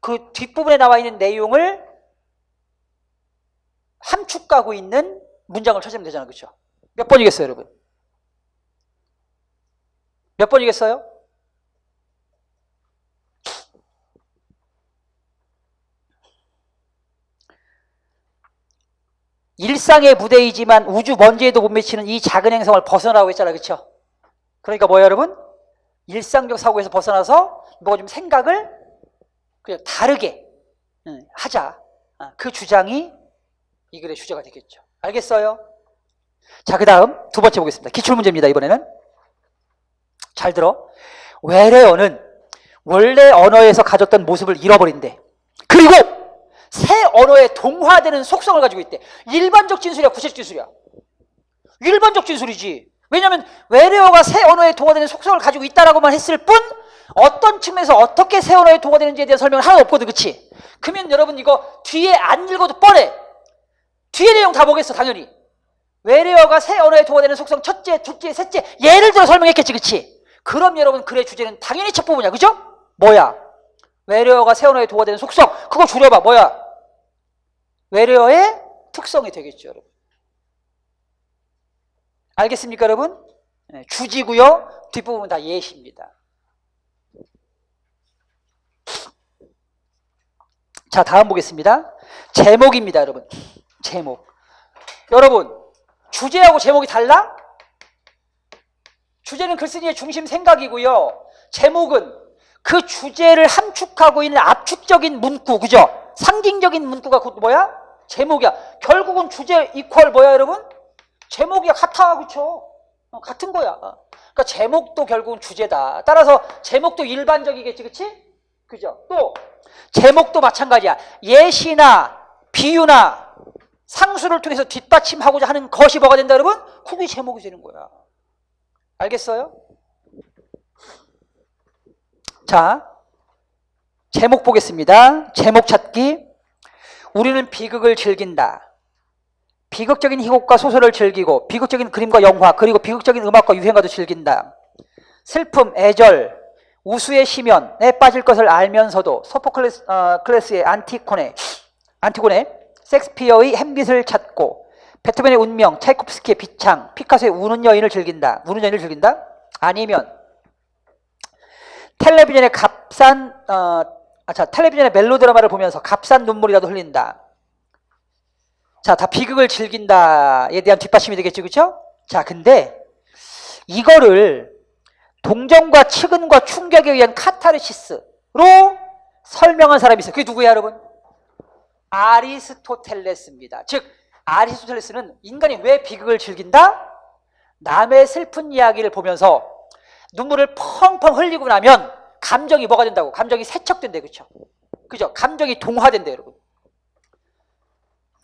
그 뒷부분에 나와 있는 내용을 함축하고 있는 문장을 찾으면 되잖아. 그렇죠? 몇 번이겠어요, 여러분? 몇 번이겠어요? 일상의 무대이지만 우주 먼지에도 못 미치는 이 작은 행성을 벗어나라고 했잖아요. 그렇죠? 그러니까 뭐예요, 여러분? 일상적 사고에서 벗어나서 뭐가 좀 생각을 그냥 다르게 하자. 그 주장이 이 글의 주제가 되겠죠. 알겠어요? 자, 그 다음 두 번째 보겠습니다. 기출문제입니다. 이번에는 잘 들어. 외래어는 원래 언어에서 가졌던 모습을 잃어버린대. 그리고 새 언어에 동화되는 속성을 가지고 있대. 일반적 진술이야, 구체적 진술이야? 일반적 진술이지. 왜냐하면 외래어가 새 언어에 동화되는 속성을 가지고 있다라고만 했을 뿐 어떤 측면에서 어떻게 새 언어에 동화되는지에 대한 설명은 하나도 없거든, 그치? 그러면 여러분 이거 뒤에 안 읽어도 뻔해. 뒤에 내용 다 보겠어, 당연히. 외래어가 새 언어에 도화되는 속성 첫째, 둘째, 셋째 예를 들어 설명했겠지, 그치? 그럼 여러분 글의 주제는 당연히 첫 부분이야, 그죠? 뭐야? 외래어가 새 언어에 도화되는 속성. 그거 줄여봐, 뭐야? 외래어의 특성이 되겠죠, 여러분. 알겠습니까, 여러분? 네, 주지고요. 뒷부분은 다 예시입니다. 자, 다음 보겠습니다. 제목입니다, 여러분. 제목. 여러분, 주제하고 제목이 달라? 주제는 글쓴이의 중심 생각이고요. 제목은 그 주제를 함축하고 있는 압축적인 문구, 그죠? 상징적인 문구가 곧 뭐야? 제목이야. 결국은 주제 이퀄 뭐야, 여러분? 제목이야. 같아, 그쵸? 같은 거야. 그러니까 제목도 결국은 주제다. 따라서 제목도 일반적이겠지, 그치? 그죠? 또 제목도 마찬가지야. 예시나 비유나 상수를 통해서 뒷받침하고자 하는 것이 뭐가 된다, 여러분? 그게 제목이 되는 거야. 알겠어요? 자, 제목 보겠습니다. 제목 찾기. 우리는 비극을 즐긴다. 비극적인 희곡과 소설을 즐기고 비극적인 그림과 영화 그리고 비극적인 음악과 유행가도 즐긴다. 슬픔, 애절, 우수의 심연에 빠질 것을 알면서도 소포클레스의 안티고네, 섹스피어의 햄릿을 찾고 베토벤의 운명, 차이콥스키의 비창, 피카소의 우는 여인을 즐긴다. 우는 여인을 즐긴다? 아니면 텔레비전의 텔레비전의 멜로드라마를 보면서 값싼 눈물이라도 흘린다. 자, 다 비극을 즐긴다에 대한 뒷받침이 되겠죠, 그렇죠? 자, 근데 이거를 동정과 측은과 충격에 의한 카타르시스로 설명한 사람이 있어요. 그게 누구예요, 여러분? 아리스토텔레스입니다. 즉 아리스토텔레스는 인간이 왜 비극을 즐긴다? 남의 슬픈 이야기를 보면서 눈물을 펑펑 흘리고 나면 감정이 뭐가 된다고? 감정이 세척된대, 그렇죠? 그죠? 감정이 동화된대, 여러분.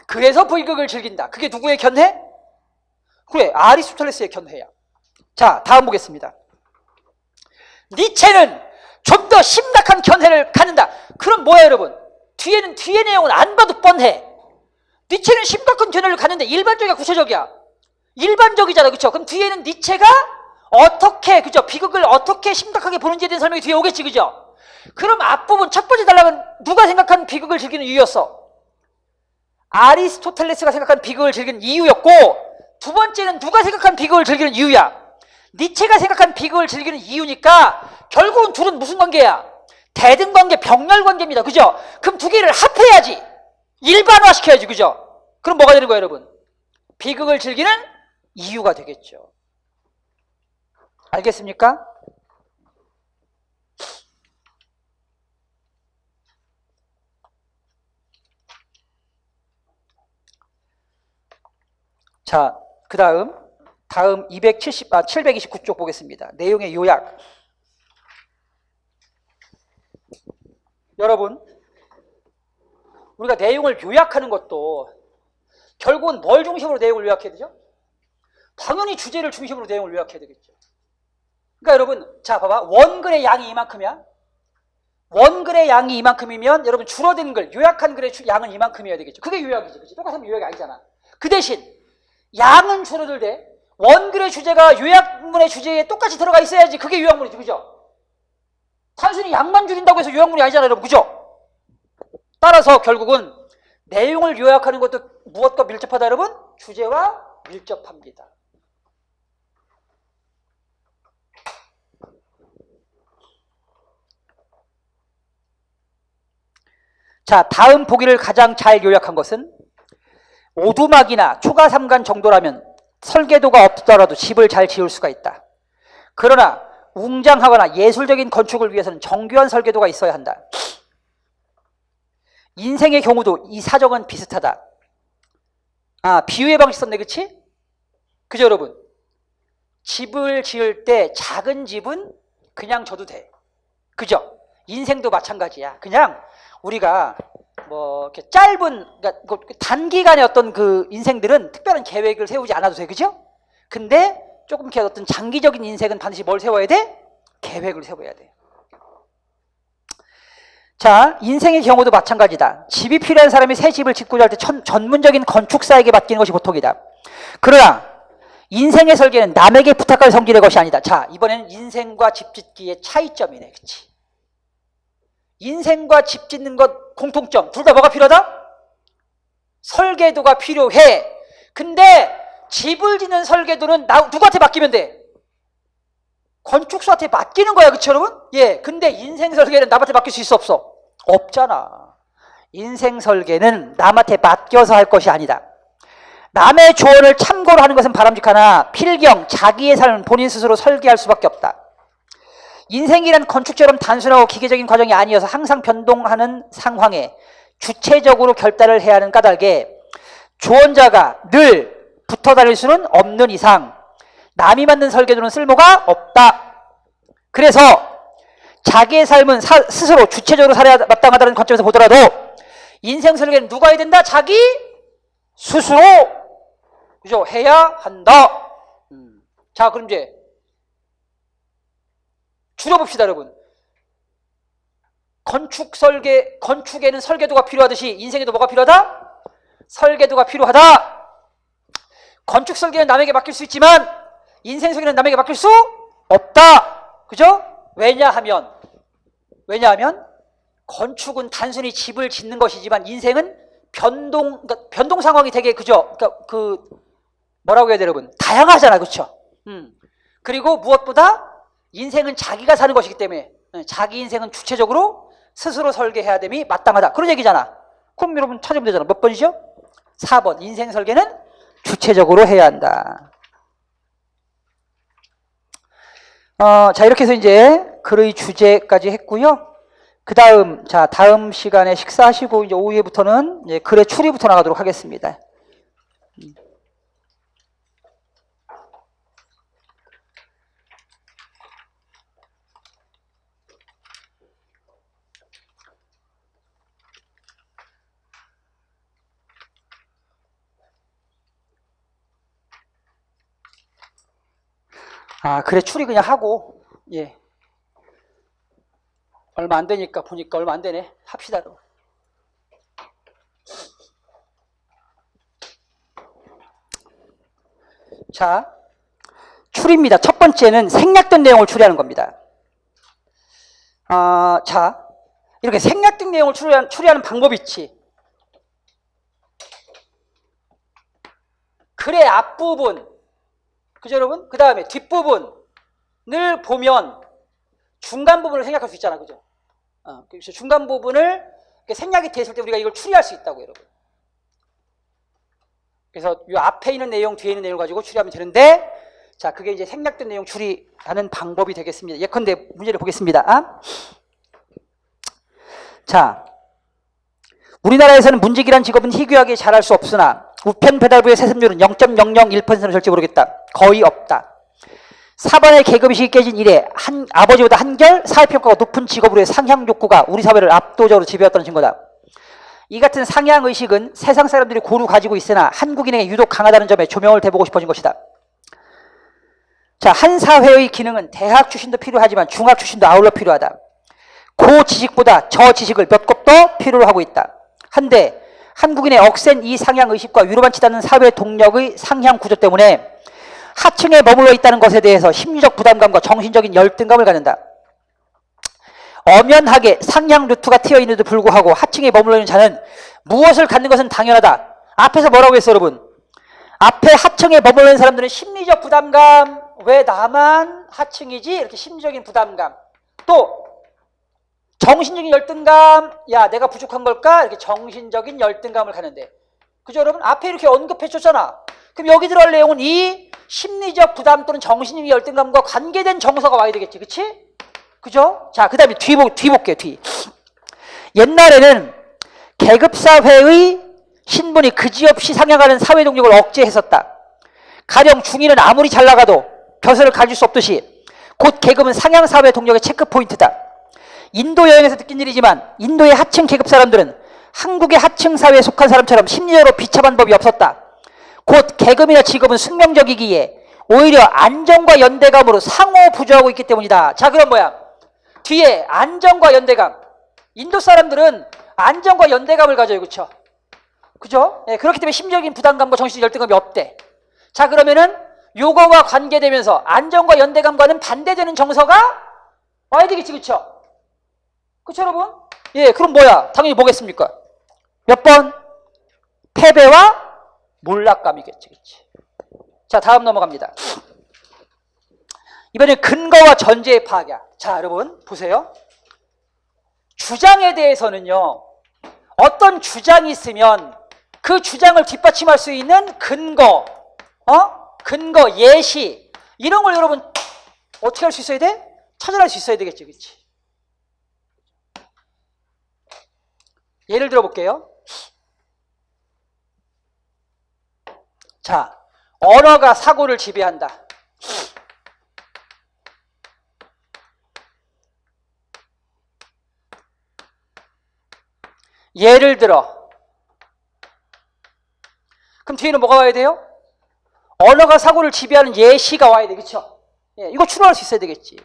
그래서 비극을 즐긴다. 그게 누구의 견해? 그래, 아리스토텔레스의 견해야. 자, 다음 보겠습니다. 니체는 좀 더 심각한 견해를 갖는다. 그럼 뭐야, 여러분? 뒤에 내용은 안 봐도 뻔해. 니체는 심각한 견해를 갖는데 일반적이야, 구체적이야? 일반적이잖아, 그렇죠? 그럼 뒤에는 니체가 어떻게, 그죠? 비극을 어떻게 심각하게 보는지에 대한 설명이 뒤에 오겠지, 그죠? 그럼 앞부분 첫 번째 단락은 누가 생각한 비극을 즐기는 이유였어? 아리스토텔레스가 생각한 비극을 즐기는 이유였고, 두 번째는 누가 생각한 비극을 즐기는 이유야? 니체가 생각한 비극을 즐기는 이유니까 결국은 둘은 무슨 관계야? 대등관계, 병렬관계입니다. 그죠? 그럼 두 개를 합해야지. 일반화시켜야지. 그죠? 그럼 뭐가 되는 거예요, 여러분? 비극을 즐기는 이유가 되겠죠. 알겠습니까? 자, 그 다음 729쪽 보겠습니다. 내용의 요약. 여러분, 우리가 내용을 요약하는 것도 결국은 뭘 중심으로 내용을 요약해야 되죠? 당연히 주제를 중심으로 내용을 요약해야 되겠죠. 그러니까 여러분, 자 봐봐. 원글의 양이 이만큼이야. 원글의 양이 이만큼이면 여러분 줄어든 글, 요약한 글의 양은 이만큼이어야 되겠죠. 그게 요약이지, 그치? 똑같으면 요약이 아니잖아. 그 대신 양은 줄어들되 원글의 주제가 요약문의 주제에 똑같이 들어가 있어야지 그게 요약문이지, 그죠? 단순히 양만 줄인다고 해서 요약문이 아니잖아요, 여러분, 그죠? 따라서 결국은 내용을 요약하는 것도 무엇과 밀접하다, 여러분? 주제와 밀접합니다. 자, 다음 보기를 가장 잘 요약한 것은 오두막이나 초가 삼간 정도라면 설계도가 없더라도 집을 잘 지을 수가 있다. 그러나 웅장하거나 예술적인 건축을 위해서는 정교한 설계도가 있어야 한다. 인생의 경우도 이 사정은 비슷하다. 아, 비유의 방식 썼네, 그치? 그죠, 여러분? 집을 지을 때 작은 집은 그냥 져도 돼. 그죠? 인생도 마찬가지야. 그냥 우리가 뭐 이렇게 짧은, 그러니까 단기간의 어떤 그 인생들은 특별한 계획을 세우지 않아도 돼, 그죠? 근데 조금 이렇게 어떤 장기적인 인생은 반드시 뭘 세워야 돼? 계획을 세워야 돼. 자, 인생의 경우도 마찬가지다. 집이 필요한 사람이 새 집을 짓고자 할 때 전문적인 건축사에게 맡기는 것이 보통이다. 그러나 인생의 설계는 남에게 부탁할 성질의 것이 아니다. 자, 이번에는 인생과 집 짓기의 차이점이네. 그치? 인생과 집 짓는 것 공통점. 둘 다 뭐가 필요하다? 설계도가 필요해. 근데 집을 짓는 설계도는 누구한테 맡기면 돼? 건축사한테 맡기는 거야. 그치 여러분? 예. 근데 인생 설계는 남한테 맡길 수 있어 없어? 없잖아. 인생 설계는 남한테 맡겨서 할 것이 아니다. 남의 조언을 참고로 하는 것은 바람직하나 필경 자기의 삶은 본인 스스로 설계할 수밖에 없다. 인생이란 건축처럼 단순하고 기계적인 과정이 아니어서 항상 변동하는 상황에 주체적으로 결단을 해야 하는 까닭에 조언자가 늘 붙어 다닐 수는 없는 이상 남이 만든 설계도는 쓸모가 없다. 그래서 자기의 삶은 스스로 주체적으로 살아야 마땅하다는 관점에서 보더라도 인생 설계는 누가 해야 된다? 자기 스스로 그죠? 해야 한다. 자, 그럼 이제 줄여봅시다, 여러분. 건축에는 설계도가 필요하듯이 인생에도 뭐가 필요하다? 설계도가 필요하다. 건축 설계는 남에게 맡길 수 있지만 인생 설계는 남에게 맡길 수 없다. 그죠? 왜냐하면 건축은 단순히 집을 짓는 것이지만 인생은 변동 상황이 되게 그죠? 그러니까 뭐라고 해야 돼요, 여러분? 다양하잖아, 그렇죠? 그리고 무엇보다 인생은 자기가 사는 것이기 때문에 자기 인생은 주체적으로 스스로 설계해야 됨이 마땅하다. 그런 얘기잖아. 그럼 여러분 찾으면 되잖아. 몇 번이죠? 4번. 인생 설계는 주체적으로 해야 한다. 자, 이렇게 해서 이제 글의 주제까지 했고요. 그 다음, 자, 다음 시간에 식사하시고 이제 오후에부터는 이제 글의 추리부터 나가도록 하겠습니다. 그래, 추리 그냥 하고, 예. 얼마 안 되니까, 보니까 얼마 안 되네. 합시다. 자, 추리입니다. 첫 번째는 생략된 내용을 추리하는 겁니다. 자, 이렇게 생략된 내용을 추리하는 방법이 있지. 글의 앞부분, 그죠 여러분? 그 다음에 뒷부분을 보면 중간 부분을 생략할 수 있잖아, 그죠? 그래서 중간 부분을 생략이 됐을 때 우리가 이걸 추리할 수 있다고, 여러분. 그래서 이 앞에 있는 내용, 뒤에 있는 내용을 가지고 추리하면 되는데, 자, 그게 이제 생략된 내용 추리하는 방법이 되겠습니다. 예컨대 문제를 보겠습니다. 자, 우리나라에서는 문직이란 직업은 희귀하게 잘할 수 없으나 우편 배달부의 세습률은 0.001%는 절대 모르겠다. 거의 없다. 4번의 계급의식이 깨진 이래 아버지보다 한결 사회평가가 높은 직업으로의 상향 욕구가 우리 사회를 압도적으로 지배했다는 증거다. 이 같은 상향의식은 세상 사람들이 고루 가지고 있으나 한국인에게 유독 강하다는 점에 조명을 대보고 싶어진 것이다. 자, 한 사회의 기능은 대학 출신도 필요하지만 중학 출신도 아울러 필요하다. 고 지식보다 저 지식을 몇 급 더 필요로 하고 있다. 한데 한국인의 억센 이 상향의식과 위로받지 않는 사회 동력의 상향 구조 때문에 하층에 머물러 있다는 것에 대해서 심리적 부담감과 정신적인 열등감을 갖는다. 엄연하게 상향 루트가 트여 있는데도 불구하고 하층에 머물러 있는 자는 무엇을 갖는 것은 당연하다. 앞에서 뭐라고 했어, 여러분? 앞에 하층에 머물러 있는 사람들은 심리적 부담감, 왜 나만 하층이지? 이렇게 심리적인 부담감. 또 정신적인 열등감, 야, 내가 부족한 걸까? 이렇게 정신적인 열등감을 갖는데. 그죠, 여러분? 앞에 이렇게 언급해 줬잖아. 그럼 여기 들어갈 내용은 이 심리적 부담 또는 정신적인 열등감과 관계된 정서가 와야 되겠지. 그치? 그죠? 자, 그 다음에 뒤 볼게요, 뒤. 옛날에는 계급사회의 신분이 그지없이 상향하는 사회 동력을 억제했었다. 가령 중위는 아무리 잘 나가도 벼슬을 가질 수 없듯이 곧 계급은 상향사회 동력의 체크포인트다. 인도 여행에서 느낀 일이지만 인도의 하층 계급 사람들은 한국의 하층 사회에 속한 사람처럼 심리적으로 비참한 법이 없었다. 곧 계급이나 직업은 숙명적이기에 오히려 안정과 연대감으로 상호 부조하고 있기 때문이다. 자, 그럼 뭐야? 뒤에 안정과 연대감. 인도 사람들은 안정과 연대감을 가져요. 그렇죠? 그죠? 예, 그렇기 때문에 심리적인 부담감과 정신적 열등감이 없대. 자, 그러면은 요거와 관계되면서 안정과 연대감과는 반대되는 정서가 와야 되겠지. 그렇죠? 그렇죠, 여러분? 예, 그럼 뭐야? 당연히 뭐겠습니까? 몇 번? 패배와 몰락감이겠지. 그렇지? 자, 다음 넘어갑니다. 이번엔 근거와 전제의 파악이야. 자, 여러분 보세요. 주장에 대해서는요, 어떤 주장이 있으면 그 주장을 뒷받침할 수 있는 근거, 근거, 예시, 이런 걸 여러분 어떻게 할 수 있어야 돼? 찾아낼 수 있어야 되겠지. 그렇지? 예를 들어 볼게요. 자, 언어가 사고를 지배한다. 예를 들어, 그럼 뒤에는 뭐가 와야 돼요? 언어가 사고를 지배하는 예시가 와야 되겠죠? 예, 이거 추론할 수 있어야 되겠지.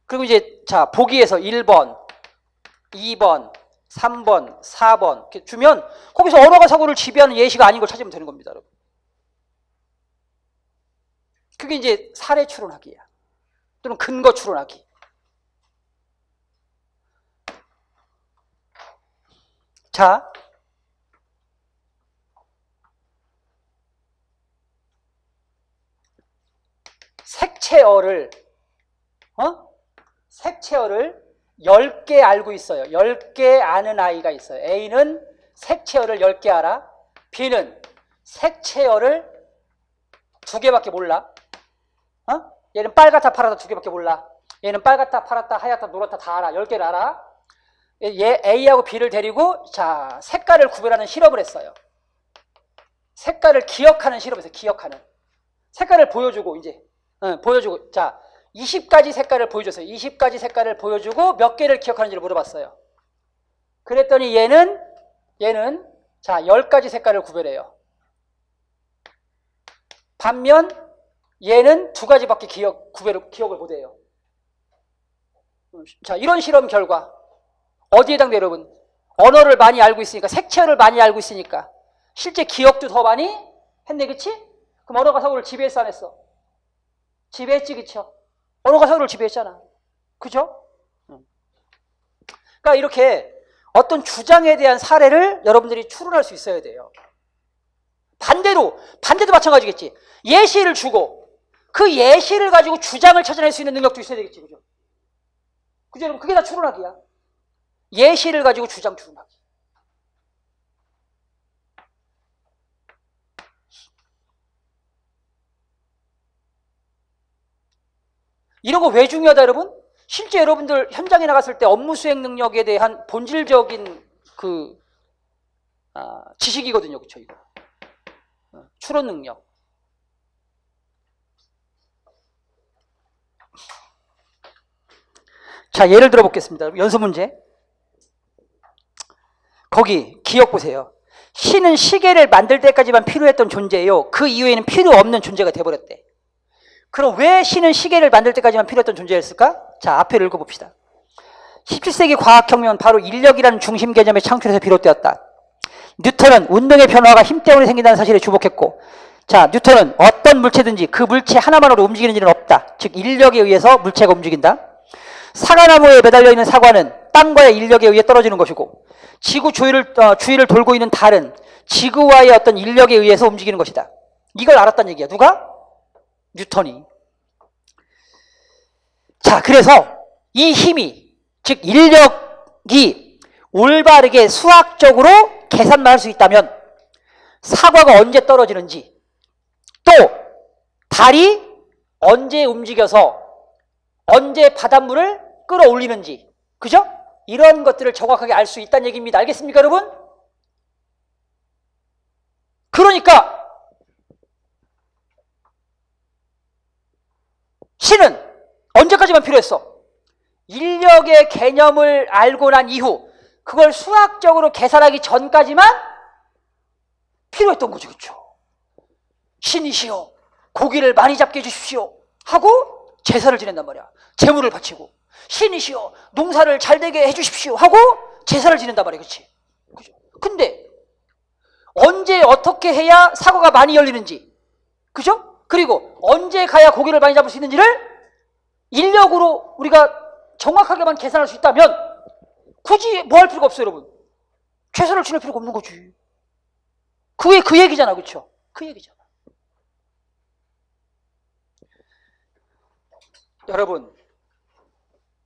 그리고 이제 자, 보기에서 1번, 2번, 3번, 4번 이렇게 주면 거기서 언어가 사고를 지배하는 예시가 아닌 걸 찾으면 되는 겁니다, 여러분. 그게 이제 사례 추론하기야. 또는 근거 추론하기. 자, 색채어를 색채어를 10개 알고 있어요. 10개 아는 아이가 있어요. A는 색채어를 10개 알아. B는 색채어를 2개밖에 몰라. 얘는 빨갛다 파랗다 2개밖에 몰라. 얘는 빨갛다 파랗다 하얗다 노랗다 다 알아. 10개를 알아. 얘 A하고 B를 데리고 자, 색깔을 구별하는 실험을 했어요. 색깔을 기억하는 실험을 했어요. 기억하는. 색깔을 보여주고 이제 보여주고 자, 20가지 색깔을 보여줬어요. 20가지 색깔을 보여주고 몇 개를 기억하는지를 물어봤어요. 그랬더니 얘는 자, 10가지 색깔을 구별해요. 반면 얘는 2가지밖에 기억을 못해요. 자, 이런 실험 결과 어디에 해당돼요, 여러분? 언어를 많이 알고 있으니까, 색채어를 많이 알고 있으니까 실제 기억도 더 많이 했네, 그치? 그럼 언어가 사고를 지배했어, 안 했어? 지배했지, 그쵸? 언어가 사고를 지배했잖아. 그죠? 그러니까 이렇게 어떤 주장에 대한 사례를 여러분들이 추론할 수 있어야 돼요. 반대도 마찬가지겠지. 예시를 주고 그 예시를 가지고 주장을 찾아낼 수 있는 능력도 있어야 되겠지. 그죠? 그죠, 여러분? 그게 다 추론하기야. 예시를 가지고 주장 추론하기. 이런 거 왜 중요하다, 여러분? 실제 여러분들 현장에 나갔을 때 업무 수행 능력에 대한 본질적인 지식이거든요. 그쵸, 이거. 추론 능력. 자, 예를 들어 보겠습니다. 연습 문제. 거기 기억 보세요. 신은 시계를 만들 때까지만 필요했던 존재예요. 그 이후에는 필요 없는 존재가 돼버렸대. 그럼 왜 신은 시계를 만들 때까지만 필요했던 존재였을까? 자, 앞에 읽어봅시다. 17세기 과학혁명은 바로 인력이라는 중심 개념의 창출에서 비롯되었다. 뉴턴은 운동의 변화가 힘 때문에 생긴다는 사실에 주목했고, 자, 뉴턴은 어떤 물체든지 그 물체 하나만으로 움직이는 일은 없다. 즉 인력에 의해서 물체가 움직인다. 사과나무에 매달려 있는 사과는 땅과의 인력에 의해 떨어지는 것이고, 지구 주위를 돌고 있는 달은 지구와의 어떤 인력에 의해서 움직이는 것이다. 이걸 알았다는 얘기야. 누가? 뉴턴이. 자, 그래서 이 힘이, 즉 인력이 올바르게 수학적으로 계산만 할 수 있다면 사과가 언제 떨어지는지, 또 달이 언제 움직여서 언제 바닷물을 끌어올리는지, 그죠? 이런 것들을 정확하게 알 수 있다는 얘기입니다. 알겠습니까, 여러분? 그러니까 신은 언제까지만 필요했어? 인력의 개념을 알고 난 이후 그걸 수학적으로 계산하기 전까지만 필요했던 거죠. 그렇죠? 신이시여 고기를 많이 잡게 해주십시오 하고 제사를 지낸단 말이야. 제물을 바치고. 신이시여 농사를 잘 되게 해주십시오 하고 제사를 지낸단 말이에요. 그렇지? 그죠? 근데 언제 어떻게 해야 사고가 많이 열리는지, 그죠? 그리고 언제 가야 고기를 많이 잡을 수 있는지를 인력으로 우리가 정확하게만 계산할 수 있다면 굳이 뭐 할 필요가 없어요, 여러분. 최선을 지낼 필요가 없는 거지. 그게 그 얘기잖아, 그렇죠? 그 얘기잖아. 여러분,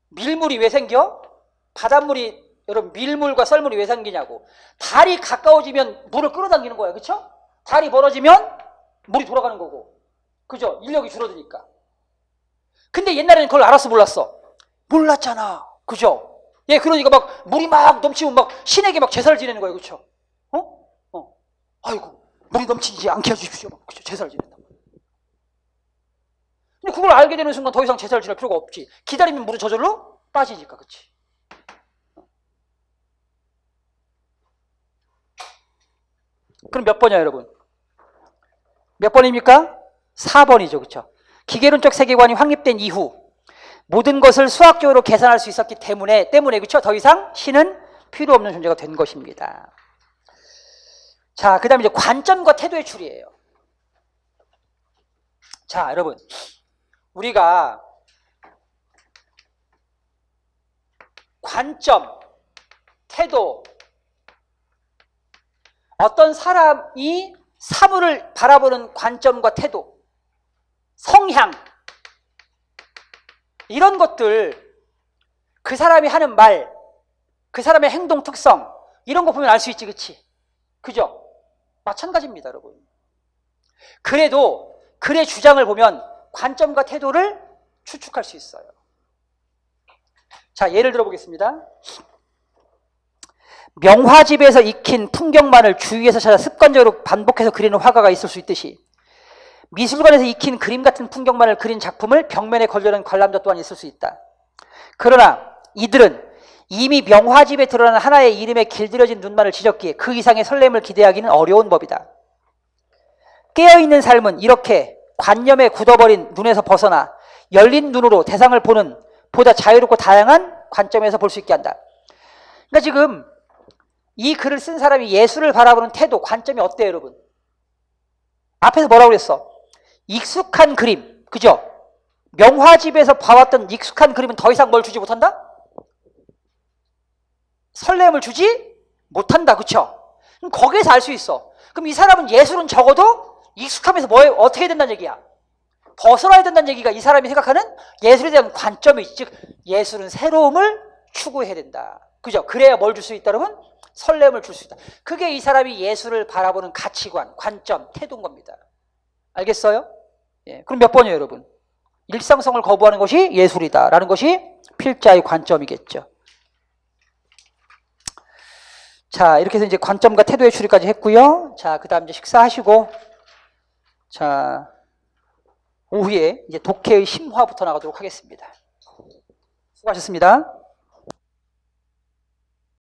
밀물이 왜 생겨? 바닷물이, 여러분, 밀물과 썰물이 왜 생기냐고. 달이 가까워지면 물을 끌어당기는 거야, 그렇죠? 달이 멀어지면 물이 돌아가는 거고, 그죠? 인력이 줄어드니까. 근데 옛날에는 그걸 알았어, 몰랐어? 몰랐잖아, 그죠? 예, 그러니까 막 물이 막 넘치면 막 신에게 막 제사를 지내는 거예요, 그렇죠? 아이고, 물이 넘치지 않게 해주십시오, 그죠? 제사를 지낸다. 근데 그걸 알게 되는 순간 더 이상 제사를 지낼 필요가 없지. 기다리면 물이 저절로 빠지니까, 그렇지? 그럼 몇 번이야, 여러분? 몇 번입니까? 4번이죠, 그렇죠? 기계론적 세계관이 확립된 이후 모든 것을 수학적으로 계산할 수 있었기 때문에 그렇죠? 더 이상 신은 필요 없는 존재가 된 것입니다. 자, 그 다음에 이제 관점과 태도의 추리예요. 자, 여러분, 우리가 관점, 태도, 어떤 사람이 사물을 바라보는 관점과 태도, 성향, 이런 것들, 그 사람이 하는 말, 그 사람의 행동 특성, 이런 거 보면 알 수 있지, 그치? 그죠? 마찬가지입니다, 여러분. 그래도 글의 주장을 보면 관점과 태도를 추측할 수 있어요. 자, 예를 들어 보겠습니다. 명화집에서 익힌 풍경만을 주위에서 찾아 습관적으로 반복해서 그리는 화가가 있을 수 있듯이 미술관에서 익힌 그림 같은 풍경만을 그린 작품을 벽면에 걸려놓은 관람자 또한 있을 수 있다. 그러나 이들은 이미 명화집에 드러나는 하나의 이름에 길들여진 눈만을 지졌기에 그 이상의 설렘을 기대하기는 어려운 법이다. 깨어있는 삶은 이렇게 관념에 굳어버린 눈에서 벗어나 열린 눈으로 대상을 보는 보다 자유롭고 다양한 관점에서 볼 수 있게 한다. 그러니까 지금 이 글을 쓴 사람이 예술을 바라보는 태도, 관점이 어때요, 여러분? 앞에서 뭐라고 그랬어? 익숙한 그림, 그죠? 명화집에서 봐왔던 익숙한 그림은 더 이상 뭘 주지 못한다? 설렘을 주지 못한다, 그쵸? 그럼 거기에서 알 수 있어. 그럼 이 사람은 예술은 적어도 익숙하면서 어떻게 해야 된다는 얘기야? 벗어나야 된다는 얘기가 이 사람이 생각하는 예술에 대한 관점이, 즉 예술은 새로움을 추구해야 된다, 그죠? 그래야 뭘 줄 수 있다, 여러분? 설렘을 줄 수 있다. 그게 이 사람이 예술을 바라보는 가치관, 관점, 태도인 겁니다. 알겠어요? 예. 그럼 몇 번이에요, 여러분? 일상성을 거부하는 것이 예술이다라는 것이 필자의 관점이겠죠. 자, 이렇게 해서 이제 관점과 태도의 추리까지 했고요. 자, 그 다음 이제 식사하시고, 자, 오후에 이제 독해의 심화부터 나가도록 하겠습니다. 수고하셨습니다.